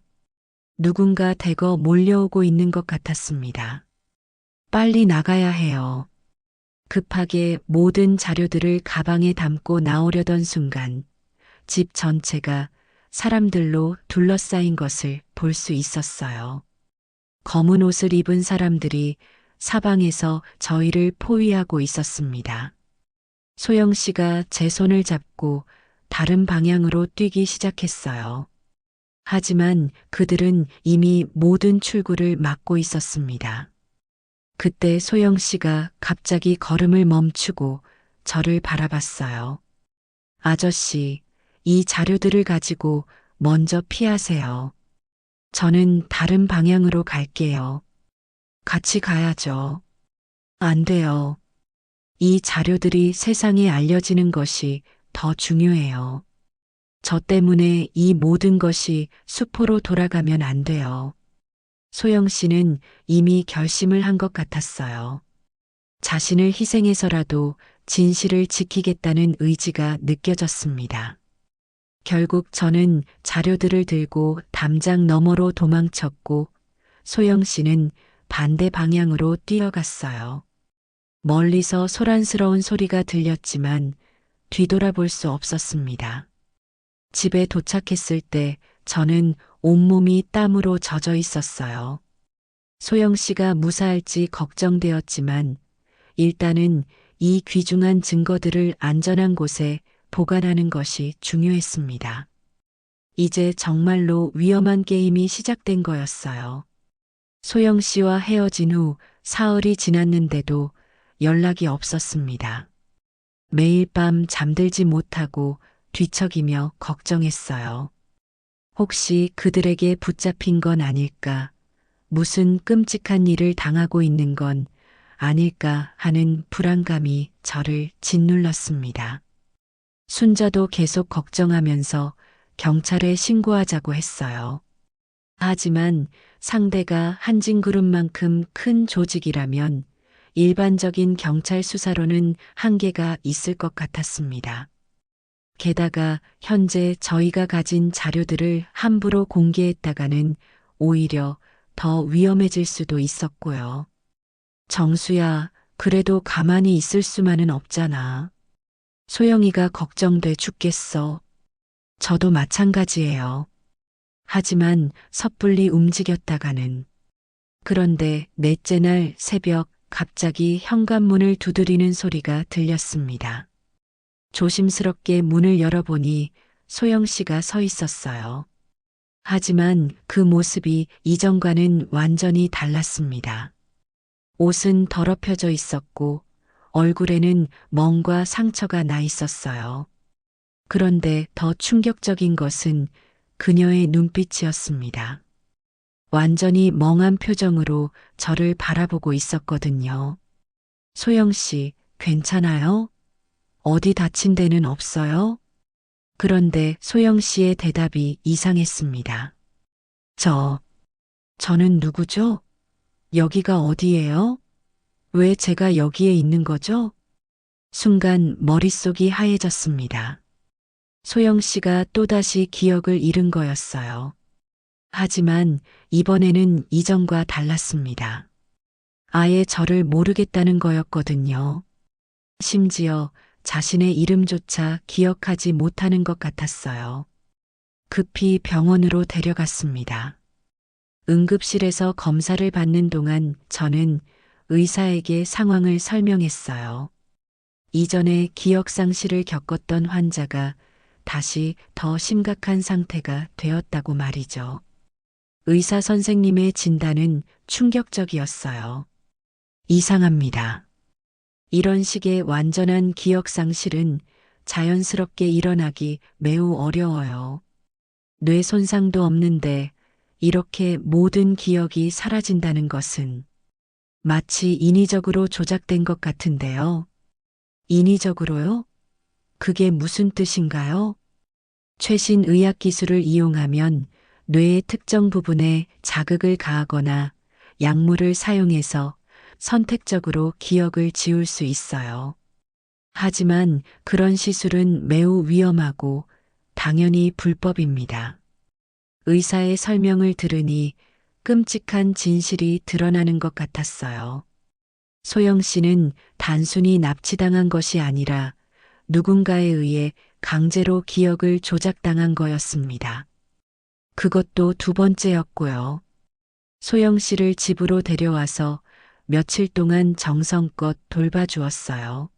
누군가 대거 몰려오고 있는 것 같았습니다. 빨리 나가야 해요. 급하게 모든 자료들을 가방에 담고 나오려던 순간 집 전체가 사람들로 둘러싸인 것을 볼 수 있었어요. 검은 옷을 입은 사람들이 사방에서 저희를 포위하고 있었습니다. 소영 씨가 제 손을 잡고 다른 방향으로 뛰기 시작했어요. 하지만 그들은 이미 모든 출구를 막고 있었습니다. 그때 소영 씨가 갑자기 걸음을 멈추고 저를 바라봤어요. 아저씨, 이 자료들을 가지고 먼저 피하세요. 저는 다른 방향으로 갈게요. 같이 가야죠. 안 돼요. 이 자료들이 세상에 알려지는 것이 더 중요해요. 저 때문에 이 모든 것이 수포로 돌아가면 안 돼요. 소영 씨는 이미 결심을 한 것 같았어요. 자신을 희생해서라도 진실을 지키겠다는 의지가 느껴졌습니다. 결국 저는 자료들을 들고 담장 너머로 도망쳤고 소영 씨는 반대 방향으로 뛰어갔어요. 멀리서 소란스러운 소리가 들렸지만 뒤돌아볼 수 없었습니다. 집에 도착했을 때 저는 온몸이 땀으로 젖어 있었어요. 소영 씨가 무사할지 걱정되었지만 일단은 이 귀중한 증거들을 안전한 곳에 보관하는 것이 중요했습니다. 이제 정말로 위험한 게임이 시작된 거였어요. 소영 씨와 헤어진 후 사흘이 지났는데도 연락이 없었습니다. 매일 밤 잠들지 못하고 뒤척이며 걱정했어요. 혹시 그들에게 붙잡힌 건 아닐까? 무슨 끔찍한 일을 당하고 있는 건 아닐까 하는 불안감이 저를 짓눌렀습니다. 순자도 계속 걱정하면서 경찰에 신고하자고 했어요. 하지만 상대가 한진그룹만큼 큰 조직이라면 일반적인 경찰 수사로는 한계가 있을 것 같았습니다. 게다가 현재 저희가 가진 자료들을 함부로 공개했다가는 오히려 더 위험해질 수도 있었고요. 정수야, 그래도 가만히 있을 수만은 없잖아. 소영이가 걱정돼 죽겠어. 저도 마찬가지예요. 하지만 섣불리 움직였다가는. 그런데 넷째 날 새벽 갑자기 현관문을 두드리는 소리가 들렸습니다. 조심스럽게 문을 열어보니 소영 씨가 서 있었어요. 하지만 그 모습이 이전과는 완전히 달랐습니다. 옷은 더럽혀져 있었고 얼굴에는 멍과 상처가 나 있었어요. 그런데 더 충격적인 것은 그녀의 눈빛이었습니다. 완전히 멍한 표정으로 저를 바라보고 있었거든요. 소영 씨, 괜찮아요? 어디 다친 데는 없어요? 그런데 소영 씨의 대답이 이상했습니다. 저, 저는 누구죠? 여기가 어디예요? 왜 제가 여기에 있는 거죠? 순간 머릿속이 하얘졌습니다. 소영 씨가 또다시 기억을 잃은 거였어요. 하지만 이번에는 이전과 달랐습니다. 아예 저를 모르겠다는 거였거든요. 심지어 자신의 이름조차 기억하지 못하는 것 같았어요. 급히 병원으로 데려갔습니다. 응급실에서 검사를 받는 동안 저는 의사에게 상황을 설명했어요. 이전에 기억 상실을 겪었던 환자가 다시 더 심각한 상태가 되었다고 말이죠. 의사 선생님의 진단은 충격적이었어요. 이상합니다. 이런 식의 완전한 기억 상실은 자연스럽게 일어나기 매우 어려워요. 뇌 손상도 없는데 이렇게 모든 기억이 사라진다는 것은 마치 인위적으로 조작된 것 같은데요. 인위적으로요? 그게 무슨 뜻인가요? 최신 의학 기술을 이용하면 뇌의 특정 부분에 자극을 가하거나 약물을 사용해서 선택적으로 기억을 지울 수 있어요. 하지만 그런 시술은 매우 위험하고 당연히 불법입니다. 의사의 설명을 들으니 끔찍한 진실이 드러나는 것 같았어요. 소영 씨는 단순히 납치당한 것이 아니라 누군가에 의해 강제로 기억을 조작당한 거였습니다. 그것도 두 번째였고요. 소영 씨를 집으로 데려와서 며칠 동안 정성껏 돌봐주었어요.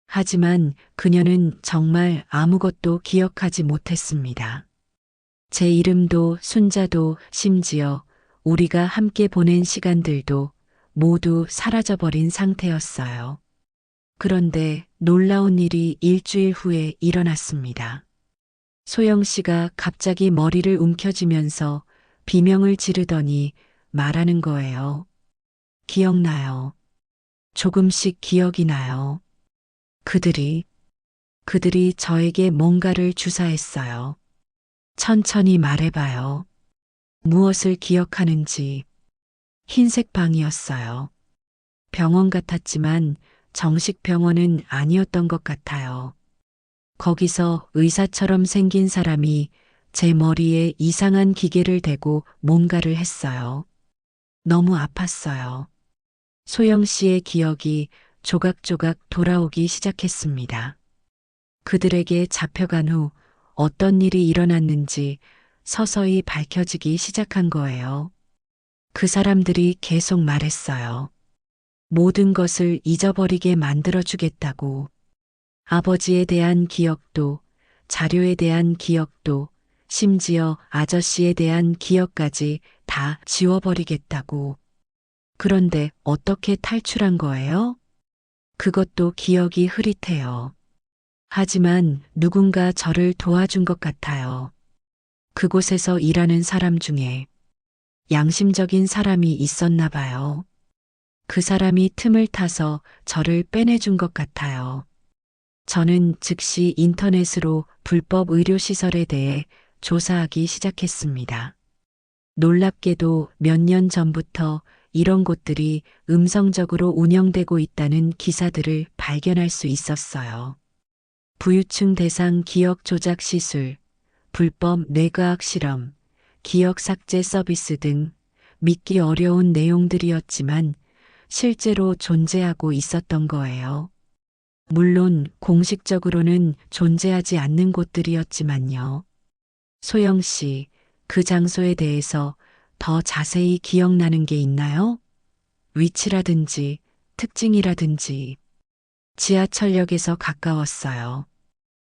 하지만 그녀는 정말 아무것도 기억하지 못했습니다. 제 이름도 순자도 심지어 우리가 함께 보낸 시간들도 모두 사라져버린 상태였어요. 그런데 놀라운 일이 일주일 후에 일어났습니다. 소영 씨가 갑자기 머리를 움켜쥐면서 비명을 지르더니 말하는 거예요. 기억나요. 조금씩 기억이 나요. 그들이 저에게 뭔가를 주사했어요. 천천히 말해봐요. 무엇을 기억하는지. 흰색 방이었어요. 병원 같았지만 정식 병원은 아니었던 것 같아요. 거기서 의사처럼 생긴 사람이 제 머리에 이상한 기계를 대고 뭔가를 했어요. 너무 아팠어요. 소영 씨의 기억이 조각조각 돌아오기 시작했습니다. 그들에게 잡혀간 후 어떤 일이 일어났는지 서서히 밝혀지기 시작한 거예요. 그 사람들이 계속 말했어요. 모든 것을 잊어버리게 만들어주겠다고. 아버지에 대한 기억도, 자료에 대한 기억도, 심지어 아저씨에 대한 기억까지 다 지워버리겠다고. 그런데 어떻게 탈출한 거예요? 그것도 기억이 흐릿해요. 하지만 누군가 저를 도와준 것 같아요. 그곳에서 일하는 사람 중에 양심적인 사람이 있었나 봐요. 그 사람이 틈을 타서 저를 빼내준 것 같아요. 저는 즉시 인터넷으로 불법 의료시설에 대해 조사하기 시작했습니다. 놀랍게도 몇 년 전부터 이런 곳들이 음성적으로 운영되고 있다는 기사들을 발견할 수 있었어요. 부유층 대상 기억 조작 시술, 불법 뇌과학 실험, 기억 삭제 서비스 등 믿기 어려운 내용들이었지만 실제로 존재하고 있었던 거예요. 물론 공식적으로는 존재하지 않는 곳들이었지만요. 소영 씨, 그 장소에 대해서 더 자세히 기억나는 게 있나요? 위치라든지 특징이라든지. 지하철역에서 가까웠어요.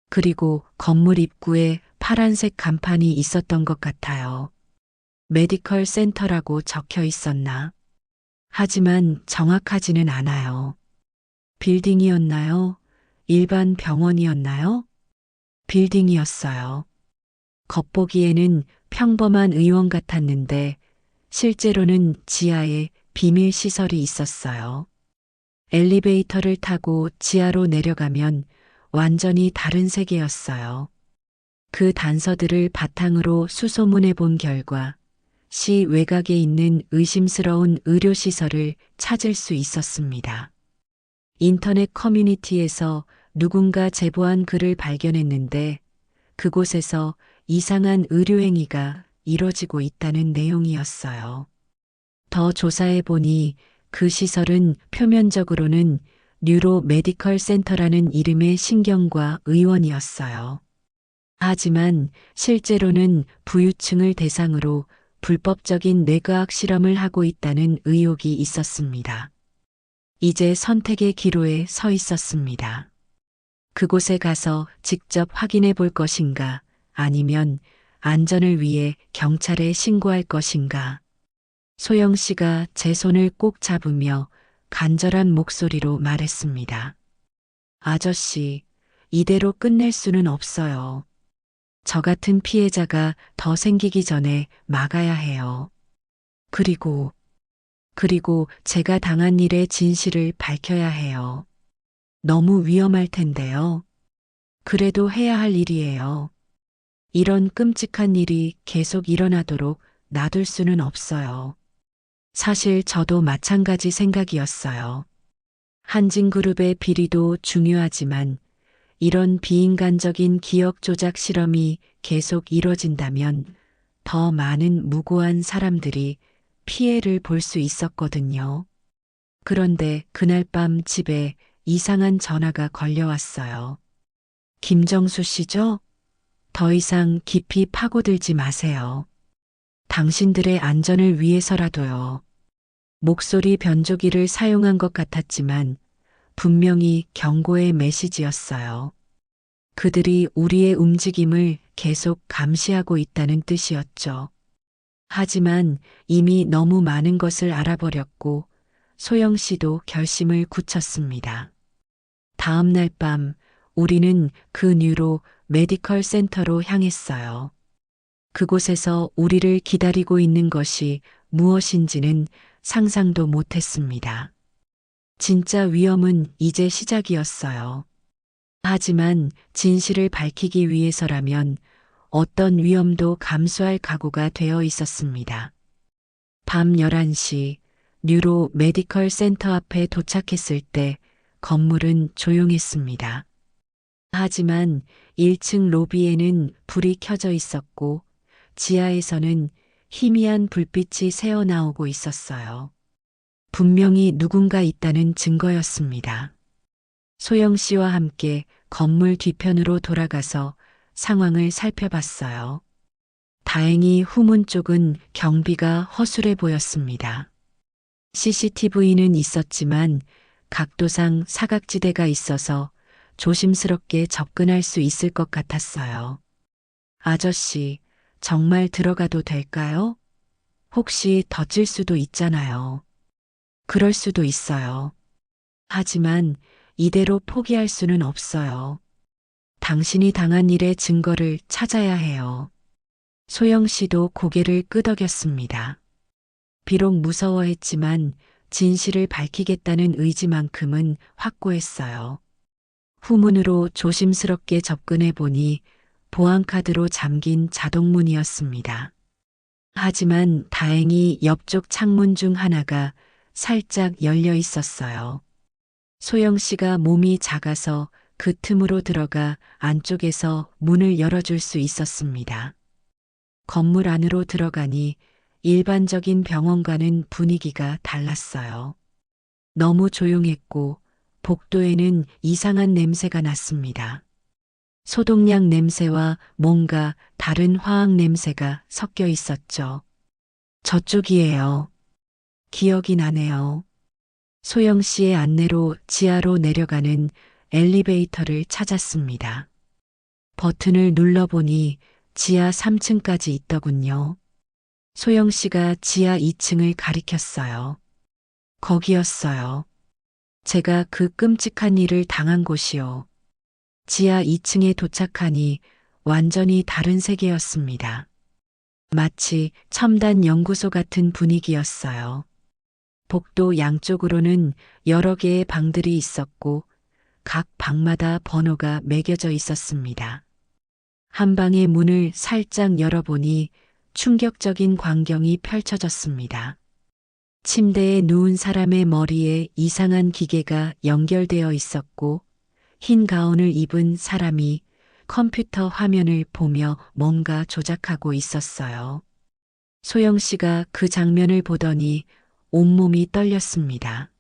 그리고 건물 입구에 파란색 간판이 있었던 것 같아요. 메디컬 센터라고 적혀 있었나? 하지만 정확하지는 않아요. 빌딩이었나요? 일반 병원이었나요? 빌딩이었어요. 겉보기에는 평범한 의원 같았는데 실제로는 지하에 비밀 시설이 있었어요. 엘리베이터를 타고 지하로 내려가면 완전히 다른 세계였어요. 그 단서들을 바탕으로 수소문해 본 결과 시 외곽에 있는 의심스러운 의료시설을 찾을 수 있었습니다. 인터넷 커뮤니티에서 누군가 제보한 글을 발견했는데 그곳에서 이상한 의료행위가 이뤄지고 있다는 내용이었어요. 더 조사해 보니 그 시설은 표면적으로는 뉴로 메디컬 센터라는 이름의 신경과 의원이었어요. 하지만 실제로는 부유층을 대상으로 불법적인 뇌과학 실험을 하고 있다는 의혹이 있었습니다. 이제 선택의 기로에 서 있었습니다. 그곳에 가서 직접 확인해 볼 것인가, 아니면 안전을 위해 경찰에 신고할 것인가. 소영 씨가 제 손을 꼭 잡으며 간절한 목소리로 말했습니다. 아저씨, 이대로 끝낼 수는 없어요. 저 같은 피해자가 더 생기기 전에 막아야 해요. 그리고 제가 당한 일의 진실을 밝혀야 해요. 너무 위험할 텐데요. 그래도 해야 할 일이에요. 이런 끔찍한 일이 계속 일어나도록 놔둘 수는 없어요. 사실 저도 마찬가지 생각이었어요. 한진그룹의 비리도 중요하지만 이런 비인간적인 기억 조작 실험이 계속 이뤄진다면 더 많은 무고한 사람들이 피해를 볼 수 있었거든요. 그런데 그날 밤 집에 이상한 전화가 걸려왔어요. 김정수 씨죠? 더 이상 깊이 파고들지 마세요. 당신들의 안전을 위해서라도요. 목소리 변조기를 사용한 것 같았지만 분명히 경고의 메시지였어요. 그들이 우리의 움직임을 계속 감시하고 있다는 뜻이었죠. 하지만 이미 너무 많은 것을 알아버렸고 소영 씨도 결심을 굳혔습니다. 다음 날 밤 우리는 그 뉴로 메디컬 센터로 향했어요. 그곳에서 우리를 기다리고 있는 것이 무엇인지는 상상도 못했습니다. 진짜 위험은 이제 시작이었어요. 하지만 진실을 밝히기 위해서라면 어떤 위험도 감수할 각오가 되어 있었습니다. 밤 11시 뉴로 메디컬 센터 앞에 도착했을 때 건물은 조용했습니다. 하지만 1층 로비에는 불이 켜져 있었고 지하에서는 희미한 불빛이 새어나오고 있었어요. 분명히 누군가 있다는 증거였습니다. 소영 씨와 함께 건물 뒤편으로 돌아가서 상황을 살펴봤어요. 다행히 후문 쪽은 경비가 허술해 보였습니다. CCTV는 있었지만 각도상 사각지대가 있어서 조심스럽게 접근할 수 있을 것 같았어요. 아저씨, 정말 들어가도 될까요? 혹시 덧질 수도 있잖아요. 그럴 수도 있어요. 하지만 이대로 포기할 수는 없어요. 당신이 당한 일의 증거를 찾아야 해요. 소영 씨도 고개를 끄덕였습니다. 비록 무서워했지만 진실을 밝히겠다는 의지만큼은 확고했어요. 후문으로 조심스럽게 접근해 보니 보안카드로 잠긴 자동문이었습니다. 하지만 다행히 옆쪽 창문 중 하나가 살짝 열려 있었어요. 소영 씨가 몸이 작아서 그 틈으로 들어가 안쪽에서 문을 열어줄 수 있었습니다. 건물 안으로 들어가니 일반적인 병원과는 분위기가 달랐어요. 너무 조용했고 복도에는 이상한 냄새가 났습니다. 소독약 냄새와 뭔가 다른 화학 냄새가 섞여 있었죠. 저쪽이에요. 기억이 나네요. 소영 씨의 안내로 지하로 내려가는 엘리베이터를 찾았습니다. 버튼을 눌러보니 지하 3층까지 있더군요. 소영 씨가 지하 2층을 가리켰어요. 거기였어요. 제가 그 끔찍한 일을 당한 곳이요. 지하 2층에 도착하니 완전히 다른 세계였습니다. 마치 첨단 연구소 같은 분위기였어요. 복도 양쪽으로는 여러 개의 방들이 있었고 각 방마다 번호가 매겨져 있었습니다. 한 방의 문을 살짝 열어보니 충격적인 광경이 펼쳐졌습니다. 침대에 누운 사람의 머리에 이상한 기계가 연결되어 있었고 흰 가운을 입은 사람이 컴퓨터 화면을 보며 뭔가 조작하고 있었어요. 소영 씨가 그 장면을 보더니 온몸이 떨렸습니다.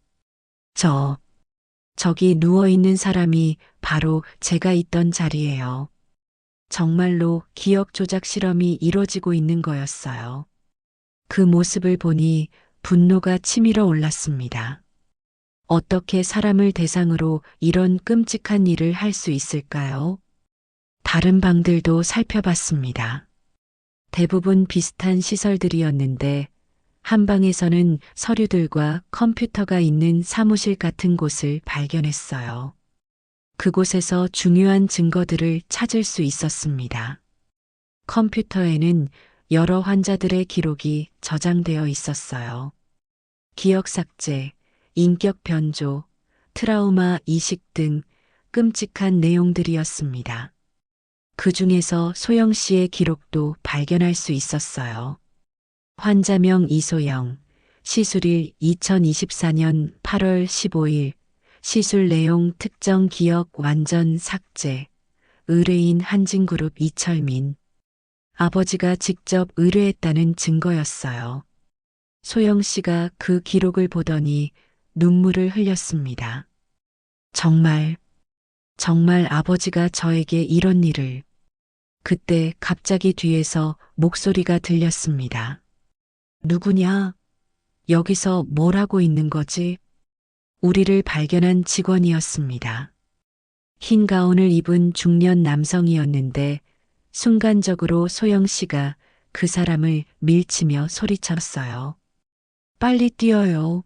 저기 누워있는 사람이 바로 제가 있던 자리예요. 정말로 기억 조작 실험이 이루어지고 있는 거였어요. 그 모습을 보니 분노가 치밀어 올랐습니다. 어떻게 사람을 대상으로 이런 끔찍한 일을 할 수 있을까요? 다른 방들도 살펴봤습니다. 대부분 비슷한 시설들이었는데 한 방에서는 서류들과 컴퓨터가 있는 사무실 같은 곳을 발견했어요. 그곳에서 중요한 증거들을 찾을 수 있었습니다. 컴퓨터에는 여러 환자들의 기록이 저장되어 있었어요. 기억 삭제, 인격 변조, 트라우마 이식 등 끔찍한 내용들이었습니다. 그 중에서 소영 씨의 기록도 발견할 수 있었어요. 환자명 이소영, 시술일 2024년 8월 15일, 시술 내용 특정 기억 완전 삭제, 의뢰인 한진그룹 이철민. 아버지가 직접 의뢰했다는 증거였어요. 소영 씨가 그 기록을 보더니 눈물을 흘렸습니다. 정말 아버지가 저에게 이런 일을. 그때 갑자기 뒤에서 목소리가 들렸습니다. 누구냐? 여기서 뭘 하고 있는 거지? 우리를 발견한 직원이었습니다. 흰 가운을 입은 중년 남성이었는데 순간적으로 소영 씨가 그 사람을 밀치며 소리쳤어요. 빨리 뛰어요.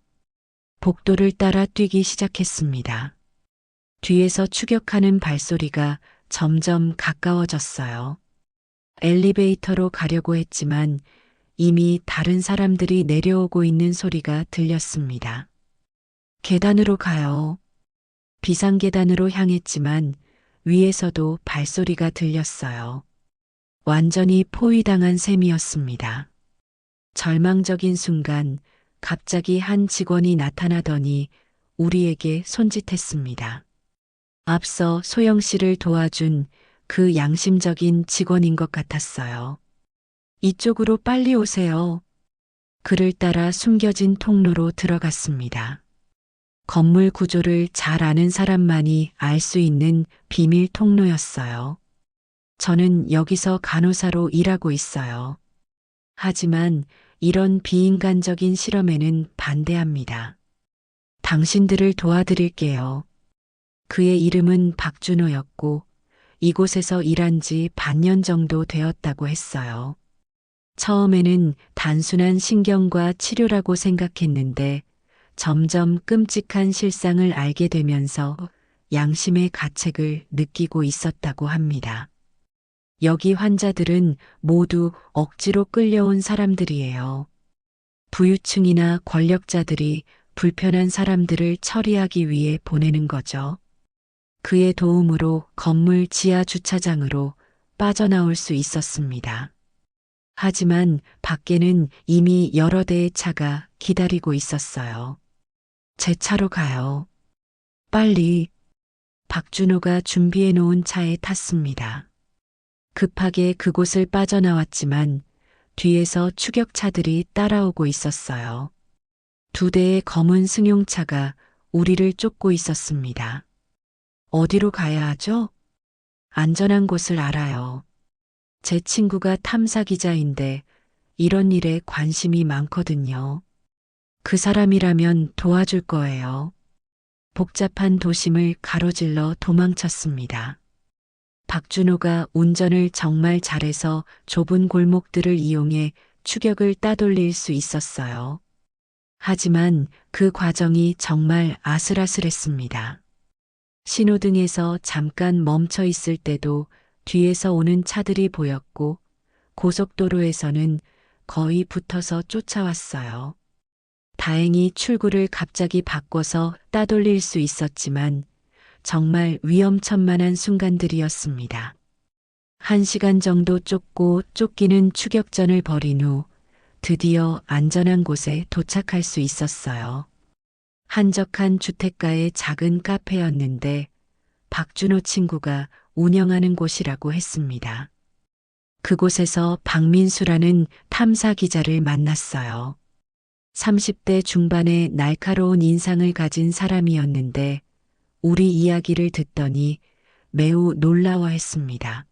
복도를 따라 뛰기 시작했습니다. 뒤에서 추격하는 발소리가 점점 가까워졌어요. 엘리베이터로 가려고 했지만 이미 다른 사람들이 내려오고 있는 소리가 들렸습니다. 계단으로 가요. 비상계단으로 향했지만 위에서도 발소리가 들렸어요. 완전히 포위당한 셈이었습니다. 절망적인 순간 갑자기 한 직원이 나타나더니 우리에게 손짓했습니다. 앞서 소영 씨를 도와준 그 양심적인 직원인 것 같았어요. 이쪽으로 빨리 오세요. 그를 따라 숨겨진 통로로 들어갔습니다. 건물 구조를 잘 아는 사람만이 알 수 있는 비밀 통로였어요. 저는 여기서 간호사로 일하고 있어요. 하지만 이런 비인간적인 실험에는 반대합니다. 당신들을 도와드릴게요. 그의 이름은 박준호였고 이곳에서 일한 지 반년 정도 되었다고 했어요. 처음에는 단순한 신경과 치료라고 생각했는데 점점 끔찍한 실상을 알게 되면서 양심의 가책을 느끼고 있었다고 합니다. 여기 환자들은 모두 억지로 끌려온 사람들이에요. 부유층이나 권력자들이 불편한 사람들을 처리하기 위해 보내는 거죠. 그의 도움으로 건물 지하 주차장으로 빠져나올 수 있었습니다. 하지만 밖에는 이미 여러 대의 차가 기다리고 있었어요. 제 차로 가요. 빨리. 박준호가 준비해 놓은 차에 탔습니다. 급하게 그곳을 빠져나왔지만 뒤에서 추격차들이 따라오고 있었어요. 두 대의 검은 승용차가 우리를 쫓고 있었습니다. 어디로 가야 하죠? 안전한 곳을 알아요. 제 친구가 탐사 기자인데 이런 일에 관심이 많거든요. 그 사람이라면 도와줄 거예요. 복잡한 도심을 가로질러 도망쳤습니다. 박준호가 운전을 정말 잘해서 좁은 골목들을 이용해 추격을 따돌릴 수 있었어요. 하지만 그 과정이 정말 아슬아슬했습니다. 신호등에서 잠깐 멈춰 있을 때도 뒤에서 오는 차들이 보였고 고속도로에서는 거의 붙어서 쫓아왔어요. 다행히 출구를 갑자기 바꿔서 따돌릴 수 있었지만 정말 위험천만한 순간들이었습니다. 1시간 정도 쫓고 쫓기는 추격전을 벌인 후 드디어 안전한 곳에 도착할 수 있었어요. 한적한 주택가의 작은 카페였는데 박준호 친구가 운영하는 곳이라고 했습니다. 그곳에서 박민수라는 탐사 기자를 만났어요. 30대 중반의 날카로운 인상을 가진 사람이었는데 우리 이야기를 듣더니 매우 놀라워했습니다.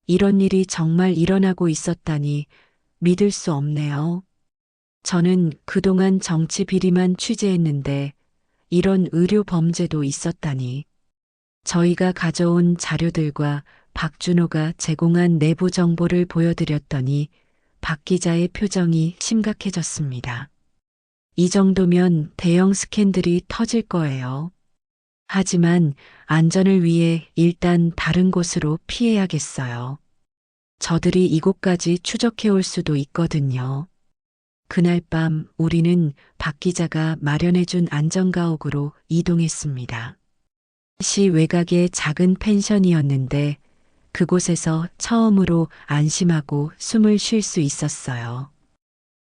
이런 일이 정말 일어나고 있었다니 믿을 수 없네요. 저는 그동안 정치 비리만 취재했는데 이런 의료 범죄도 있었다니. 저희가 가져온 자료들과 박준호가 제공한 내부 정보를 보여드렸더니 박 기자의 표정이 심각해졌습니다. 이 정도면 대형 스캔들이 터질 거예요. 하지만 안전을 위해 일단 다른 곳으로 피해야겠어요. 저들이 이곳까지 추적해 올 수도 있거든요. 그날 밤 우리는 박 기자가 마련해준 안전가옥으로 이동했습니다. 시 외곽의 작은 펜션이었는데 그곳에서 처음으로 안심하고 숨을 쉴 수 있었어요.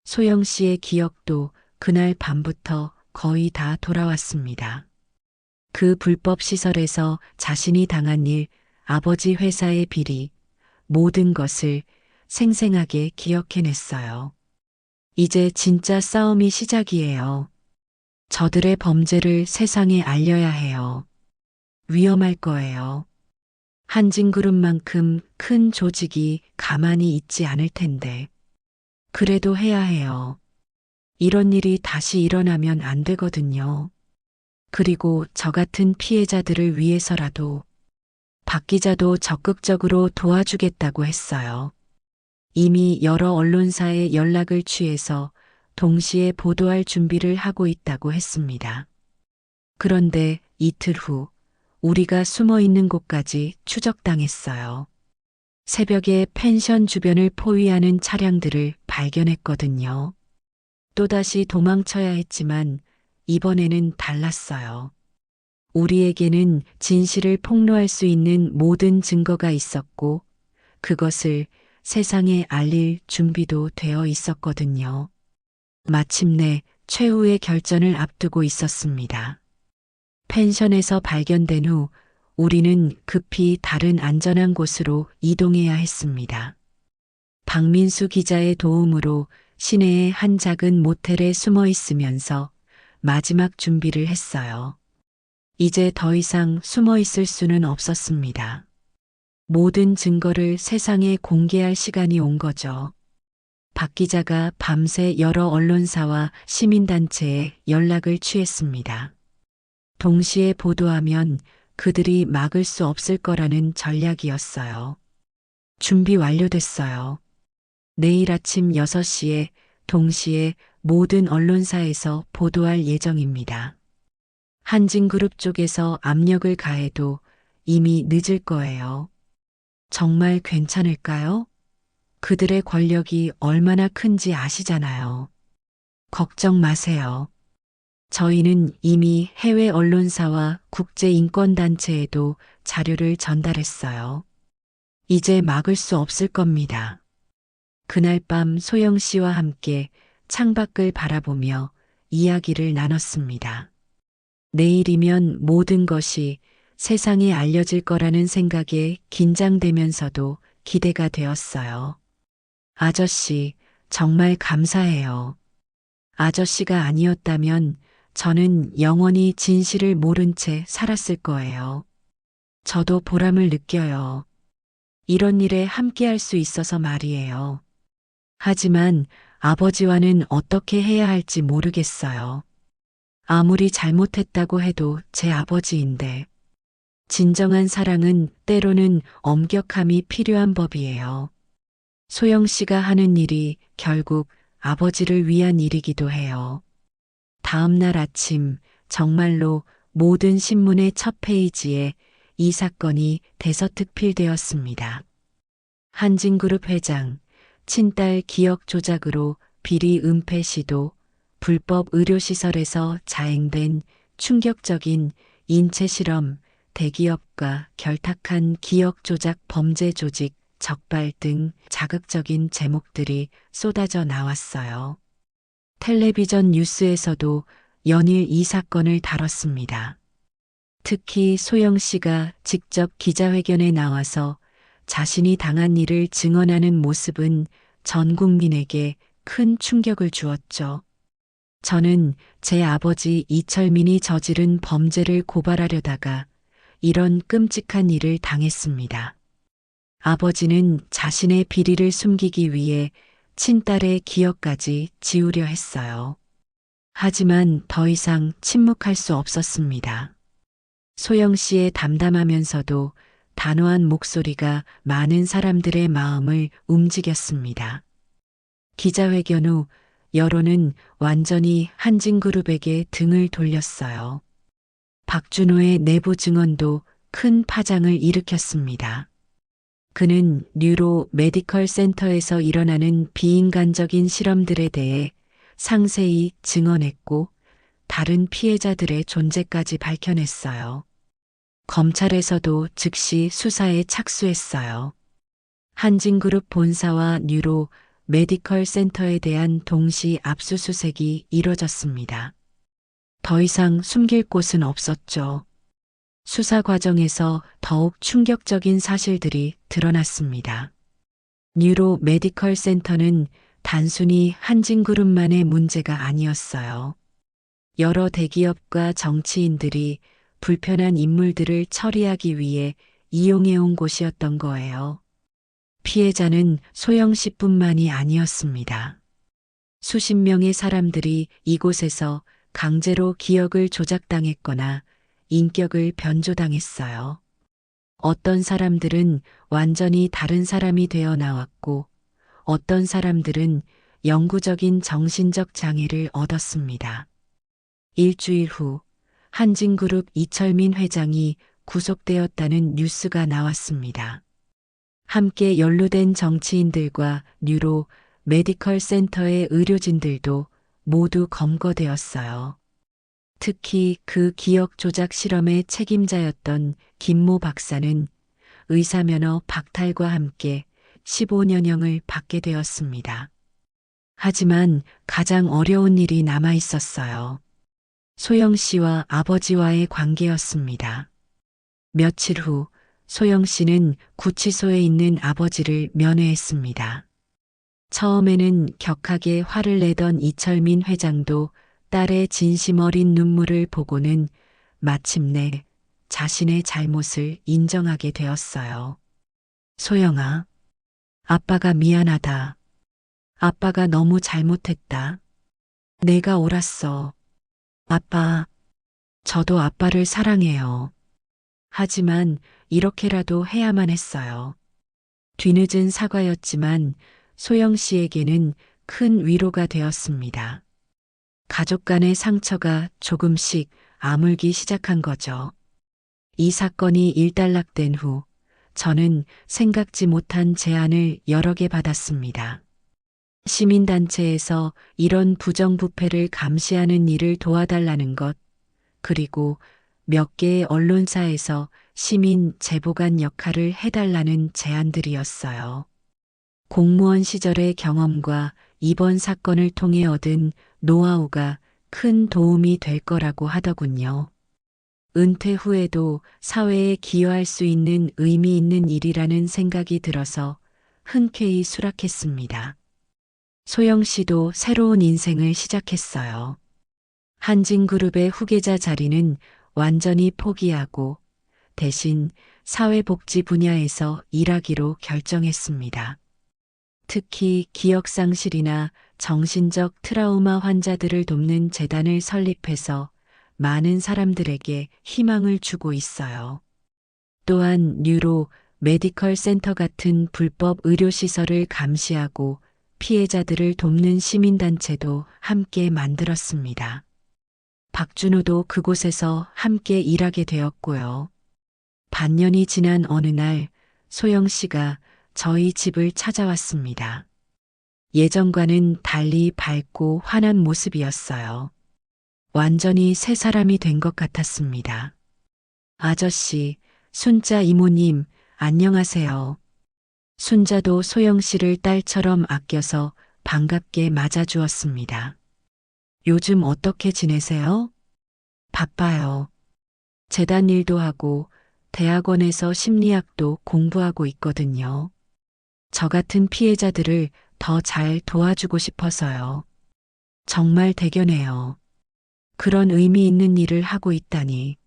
소영 씨의 기억도 그날 밤부터 거의 다 돌아왔습니다. 그 불법 시설에서 자신이 당한 일, 아버지 회사의 비리, 모든 것을 생생하게 기억해냈어요. 이제 진짜 싸움이 시작이에요. 저들의 범죄를 세상에 알려야 해요. 위험할 거예요. 한진그룹만큼 큰 조직이 가만히 있지 않을 텐데. 그래도 해야 해요. 이런 일이 다시 일어나면 안 되거든요. 그리고 저 같은 피해자들을 위해서라도 박 기자도 적극적으로 도와주겠다고 했어요. 이미 여러 언론사에 연락을 취해서 동시에 보도할 준비를 하고 있다고 했습니다. 그런데 이틀 후 우리가 숨어 있는 곳까지 추적당했어요. 새벽에 펜션 주변을 포위하는 차량들을 발견했거든요. 또다시 도망쳐야 했지만 이번에는 달랐어요. 우리에게는 진실을 폭로할 수 있는 모든 증거가 있었고 그것을 세상에 알릴 준비도 되어 있었거든요. 마침내 최후의 결전을 앞두고 있었습니다. 펜션에서 발견된 후 우리는 급히 다른 안전한 곳으로 이동해야 했습니다. 박민수 기자의 도움으로 시내의 한 작은 모텔에 숨어 있으면서 마지막 준비를 했어요. 이제 더 이상 숨어 있을 수는 없었습니다. 모든 증거를 세상에 공개할 시간이 온 거죠. 박 기자가 밤새 여러 언론사와 시민단체에 연락을 취했습니다. 동시에 보도하면 그들이 막을 수 없을 거라는 전략이었어요. 준비 완료됐어요. 내일 아침 6시에 동시에 모든 언론사에서 보도할 예정입니다. 한진그룹 쪽에서 압력을 가해도 이미 늦을 거예요. 정말 괜찮을까요? 그들의 권력이 얼마나 큰지 아시잖아요. 걱정 마세요. 저희는 이미 해외 언론사와 국제인권단체에도 자료를 전달했어요. 이제 막을 수 없을 겁니다. 그날 밤 소영 씨와 함께 창밖을 바라보며 이야기를 나눴습니다. 내일이면 모든 것이 세상에 알려질 거라는 생각에 긴장되면서도 기대가 되었어요. 아저씨, 정말 감사해요. 아저씨가 아니었다면 저는 영원히 진실을 모른 채 살았을 거예요. 저도 보람을 느껴요. 이런 일에 함께할 수 있어서 말이에요. 하지만 아버지와는 어떻게 해야 할지 모르겠어요. 아무리 잘못했다고 해도 제 아버지인데. 진정한 사랑은 때로는 엄격함이 필요한 법이에요. 소영 씨가 하는 일이 결국 아버지를 위한 일이기도 해요. 다음 날 아침 정말로 모든 신문의 첫 페이지에 이 사건이 대서특필되었습니다. 한진그룹 회장, 친딸 기억 조작으로 비리 은폐 시도, 불법 의료시설에서 자행된 충격적인 인체 실험, 대기업과 결탁한 기억 조작 범죄 조직, 적발 등 자극적인 제목들이 쏟아져 나왔어요. 텔레비전 뉴스에서도 연일 이 사건을 다뤘습니다. 특히 소영 씨가 직접 기자회견에 나와서 자신이 당한 일을 증언하는 모습은 전 국민에게 큰 충격을 주었죠. 저는 제 아버지 이철민이 저지른 범죄를 고발하려다가 이런 끔찍한 일을 당했습니다. 아버지는 자신의 비리를 숨기기 위해 친딸의 기억까지 지우려 했어요. 하지만 더 이상 침묵할 수 없었습니다. 소영 씨의 담담하면서도 단호한 목소리가 많은 사람들의 마음을 움직였습니다. 기자회견 후 여론은 완전히 한진그룹에게 등을 돌렸어요. 박준호의 내부 증언도 큰 파장을 일으켰습니다. 그는 뉴로 메디컬 센터에서 일어나는 비인간적인 실험들에 대해 상세히 증언했고 다른 피해자들의 존재까지 밝혀냈어요. 검찰에서도 즉시 수사에 착수했어요. 한진그룹 본사와 뉴로 메디컬 센터에 대한 동시 압수수색이 이뤄졌습니다. 더 이상 숨길 곳은 없었죠. 수사 과정에서 더욱 충격적인 사실들이 드러났습니다. 뉴로 메디컬 센터는 단순히 한진그룹만의 문제가 아니었어요. 여러 대기업과 정치인들이 불편한 인물들을 처리하기 위해 이용해온 곳이었던 거예요. 피해자는 소영 씨뿐만이 아니었습니다. 수십 명의 사람들이 이곳에서 강제로 기억을 조작당했거나 인격을 변조당했어요. 어떤 사람들은 완전히 다른 사람이 되어 나왔고 어떤 사람들은 영구적인 정신적 장애를 얻었습니다. 일주일 후 한진그룹 이철민 회장이 구속되었다는 뉴스가 나왔습니다. 함께 연루된 정치인들과 뉴로 메디컬 센터의 의료진들도 모두 검거되었어요. 특히 그 기억 조작 실험의 책임자였던 김모 박사는 의사면허 박탈과 함께 15년형을 받게 되었습니다. 하지만 가장 어려운 일이 남아 있었어요. 소영 씨와 아버지와의 관계였습니다. 며칠 후 소영 씨는 구치소에 있는 아버지를 면회했습니다. 처음에는 격하게 화를 내던 이철민 회장도 딸의 진심 어린 눈물을 보고는 마침내 자신의 잘못을 인정하게 되었어요. 소영아, 아빠가 미안하다. 아빠가 너무 잘못했다. 내가 옳았어. 아빠, 저도 아빠를 사랑해요. 하지만 이렇게라도 해야만 했어요. 뒤늦은 사과였지만 소영 씨에게는 큰 위로가 되었습니다. 가족 간의 상처가 조금씩 아물기 시작한 거죠. 이 사건이 일단락된 후 저는 생각지 못한 제안을 여러 개 받았습니다. 시민단체에서 이런 부정부패를 감시하는 일을 도와달라는 것, 그리고 몇 개의 언론사에서 시민 제보관 역할을 해달라는 제안들이었어요. 공무원 시절의 경험과 이번 사건을 통해 얻은 노하우가 큰 도움이 될 거라고 하더군요. 은퇴 후에도 사회에 기여할 수 있는 의미 있는 일이라는 생각이 들어서 흔쾌히 수락했습니다. 소영 씨도 새로운 인생을 시작했어요. 한진그룹의 후계자 자리는 완전히 포기하고 대신 사회복지 분야에서 일하기로 결정했습니다. 특히 기억상실이나 정신적 트라우마 환자들을 돕는 재단을 설립해서 많은 사람들에게 희망을 주고 있어요. 또한 뉴로 메디컬 센터 같은 불법 의료시설을 감시하고 피해자들을 돕는 시민단체도 함께 만들었습니다. 박준호도 그곳에서 함께 일하게 되었고요. 반년이 지난 어느 날 소영 씨가 저희 집을 찾아왔습니다. 예전과는 달리 밝고 환한 모습이었어요. 완전히 새 사람이 된 것 같았습니다. 아저씨, 순자 이모님, 안녕하세요. 순자도 소영 씨를 딸처럼 아껴서 반갑게 맞아주었습니다. 요즘 어떻게 지내세요? 바빠요. 재단 일도 하고 대학원에서 심리학도 공부하고 있거든요. 저 같은 피해자들을 더 잘 도와주고 싶어서요. 정말 대견해요. 그런 의미 있는 일을 하고 있다니.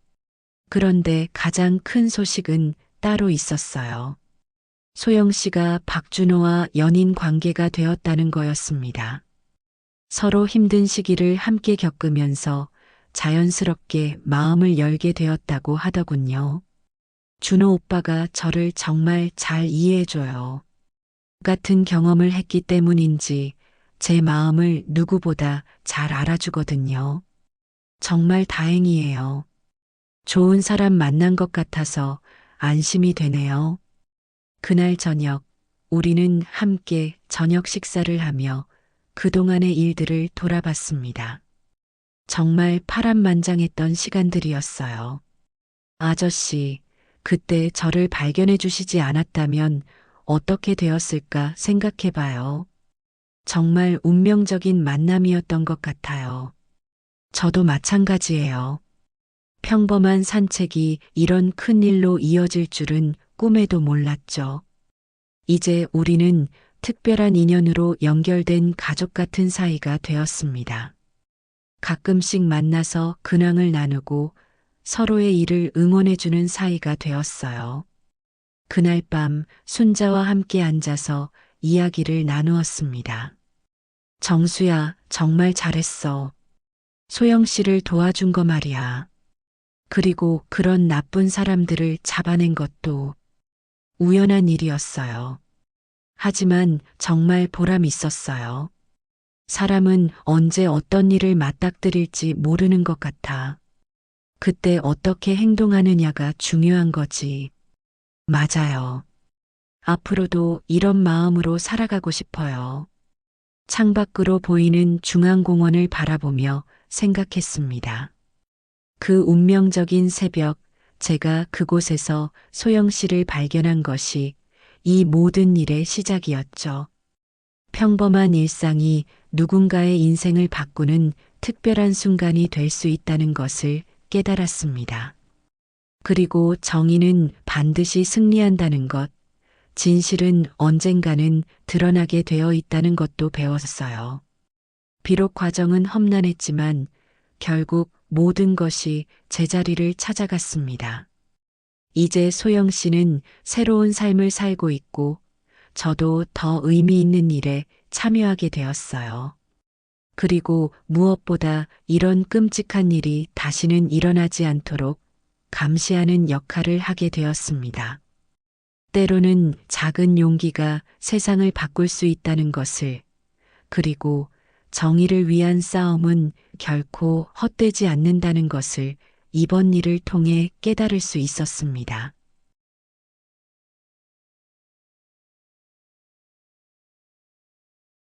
그런데 가장 큰 소식은 따로 있었어요. 소영 씨가 박준호와 연인 관계가 되었다는 거였습니다. 서로 힘든 시기를 함께 겪으면서 자연스럽게 마음을 열게 되었다고 하더군요. 준호 오빠가 저를 정말 잘 이해해줘요. 같은 경험을 했기 때문인지 제 마음을 누구보다 잘 알아주거든요. 정말 다행이에요. 좋은 사람 만난 것 같아서 안심이 되네요. 그날 저녁, 우리는 함께 저녁 식사를 하며 그동안의 일들을 돌아봤습니다. 정말 파란만장했던 시간들이었어요. 아저씨, 그때 저를 발견해 주시지 않았다면 어떻게 되었을까 생각해 봐요. 정말 운명적인 만남이었던 것 같아요. 저도 마찬가지예요. 평범한 산책이 이런 큰 일로 이어질 줄은 꿈에도 몰랐죠. 이제 우리는 특별한 인연으로 연결된 가족 같은 사이가 되었습니다. 가끔씩 만나서 근황을 나누고 서로의 일을 응원해주는 사이가 되었어요. 그날 밤 순자와 함께 앉아서 이야기를 나누었습니다. 정수야, 정말 잘했어. 소영 씨를 도와준 거 말이야. 그리고 그런 나쁜 사람들을 잡아낸 것도 우연한 일이었어요. 하지만 정말 보람 있었어요. 사람은 언제 어떤 일을 맞닥뜨릴지 모르는 것 같아. 그때 어떻게 행동하느냐가 중요한 거지. 맞아요. 앞으로도 이런 마음으로 살아가고 싶어요. 창밖으로 보이는 중앙공원을 바라보며 생각했습니다. 그 운명적인 새벽, 제가 그곳에서 소영 씨를 발견한 것이 이 모든 일의 시작이었죠. 평범한 일상이 누군가의 인생을 바꾸는 특별한 순간이 될 수 있다는 것을 깨달았습니다. 그리고 정의는 반드시 승리한다는 것, 진실은 언젠가는 드러나게 되어 있다는 것도 배웠어요. 비록 과정은 험난했지만 결국 모든 것이 제자리를 찾아갔습니다. 이제 소영 씨는 새로운 삶을 살고 있고 저도 더 의미 있는 일에 참여하게 되었어요. 그리고 무엇보다 이런 끔찍한 일이 다시는 일어나지 않도록 감시하는 역할을 하게 되었습니다. 때로는 작은 용기가 세상을 바꿀 수 있다는 것을, 그리고 정의를 위한 싸움은 결코 헛되지 않는다는 것을 이번 일을 통해 깨달을 수 있었습니다.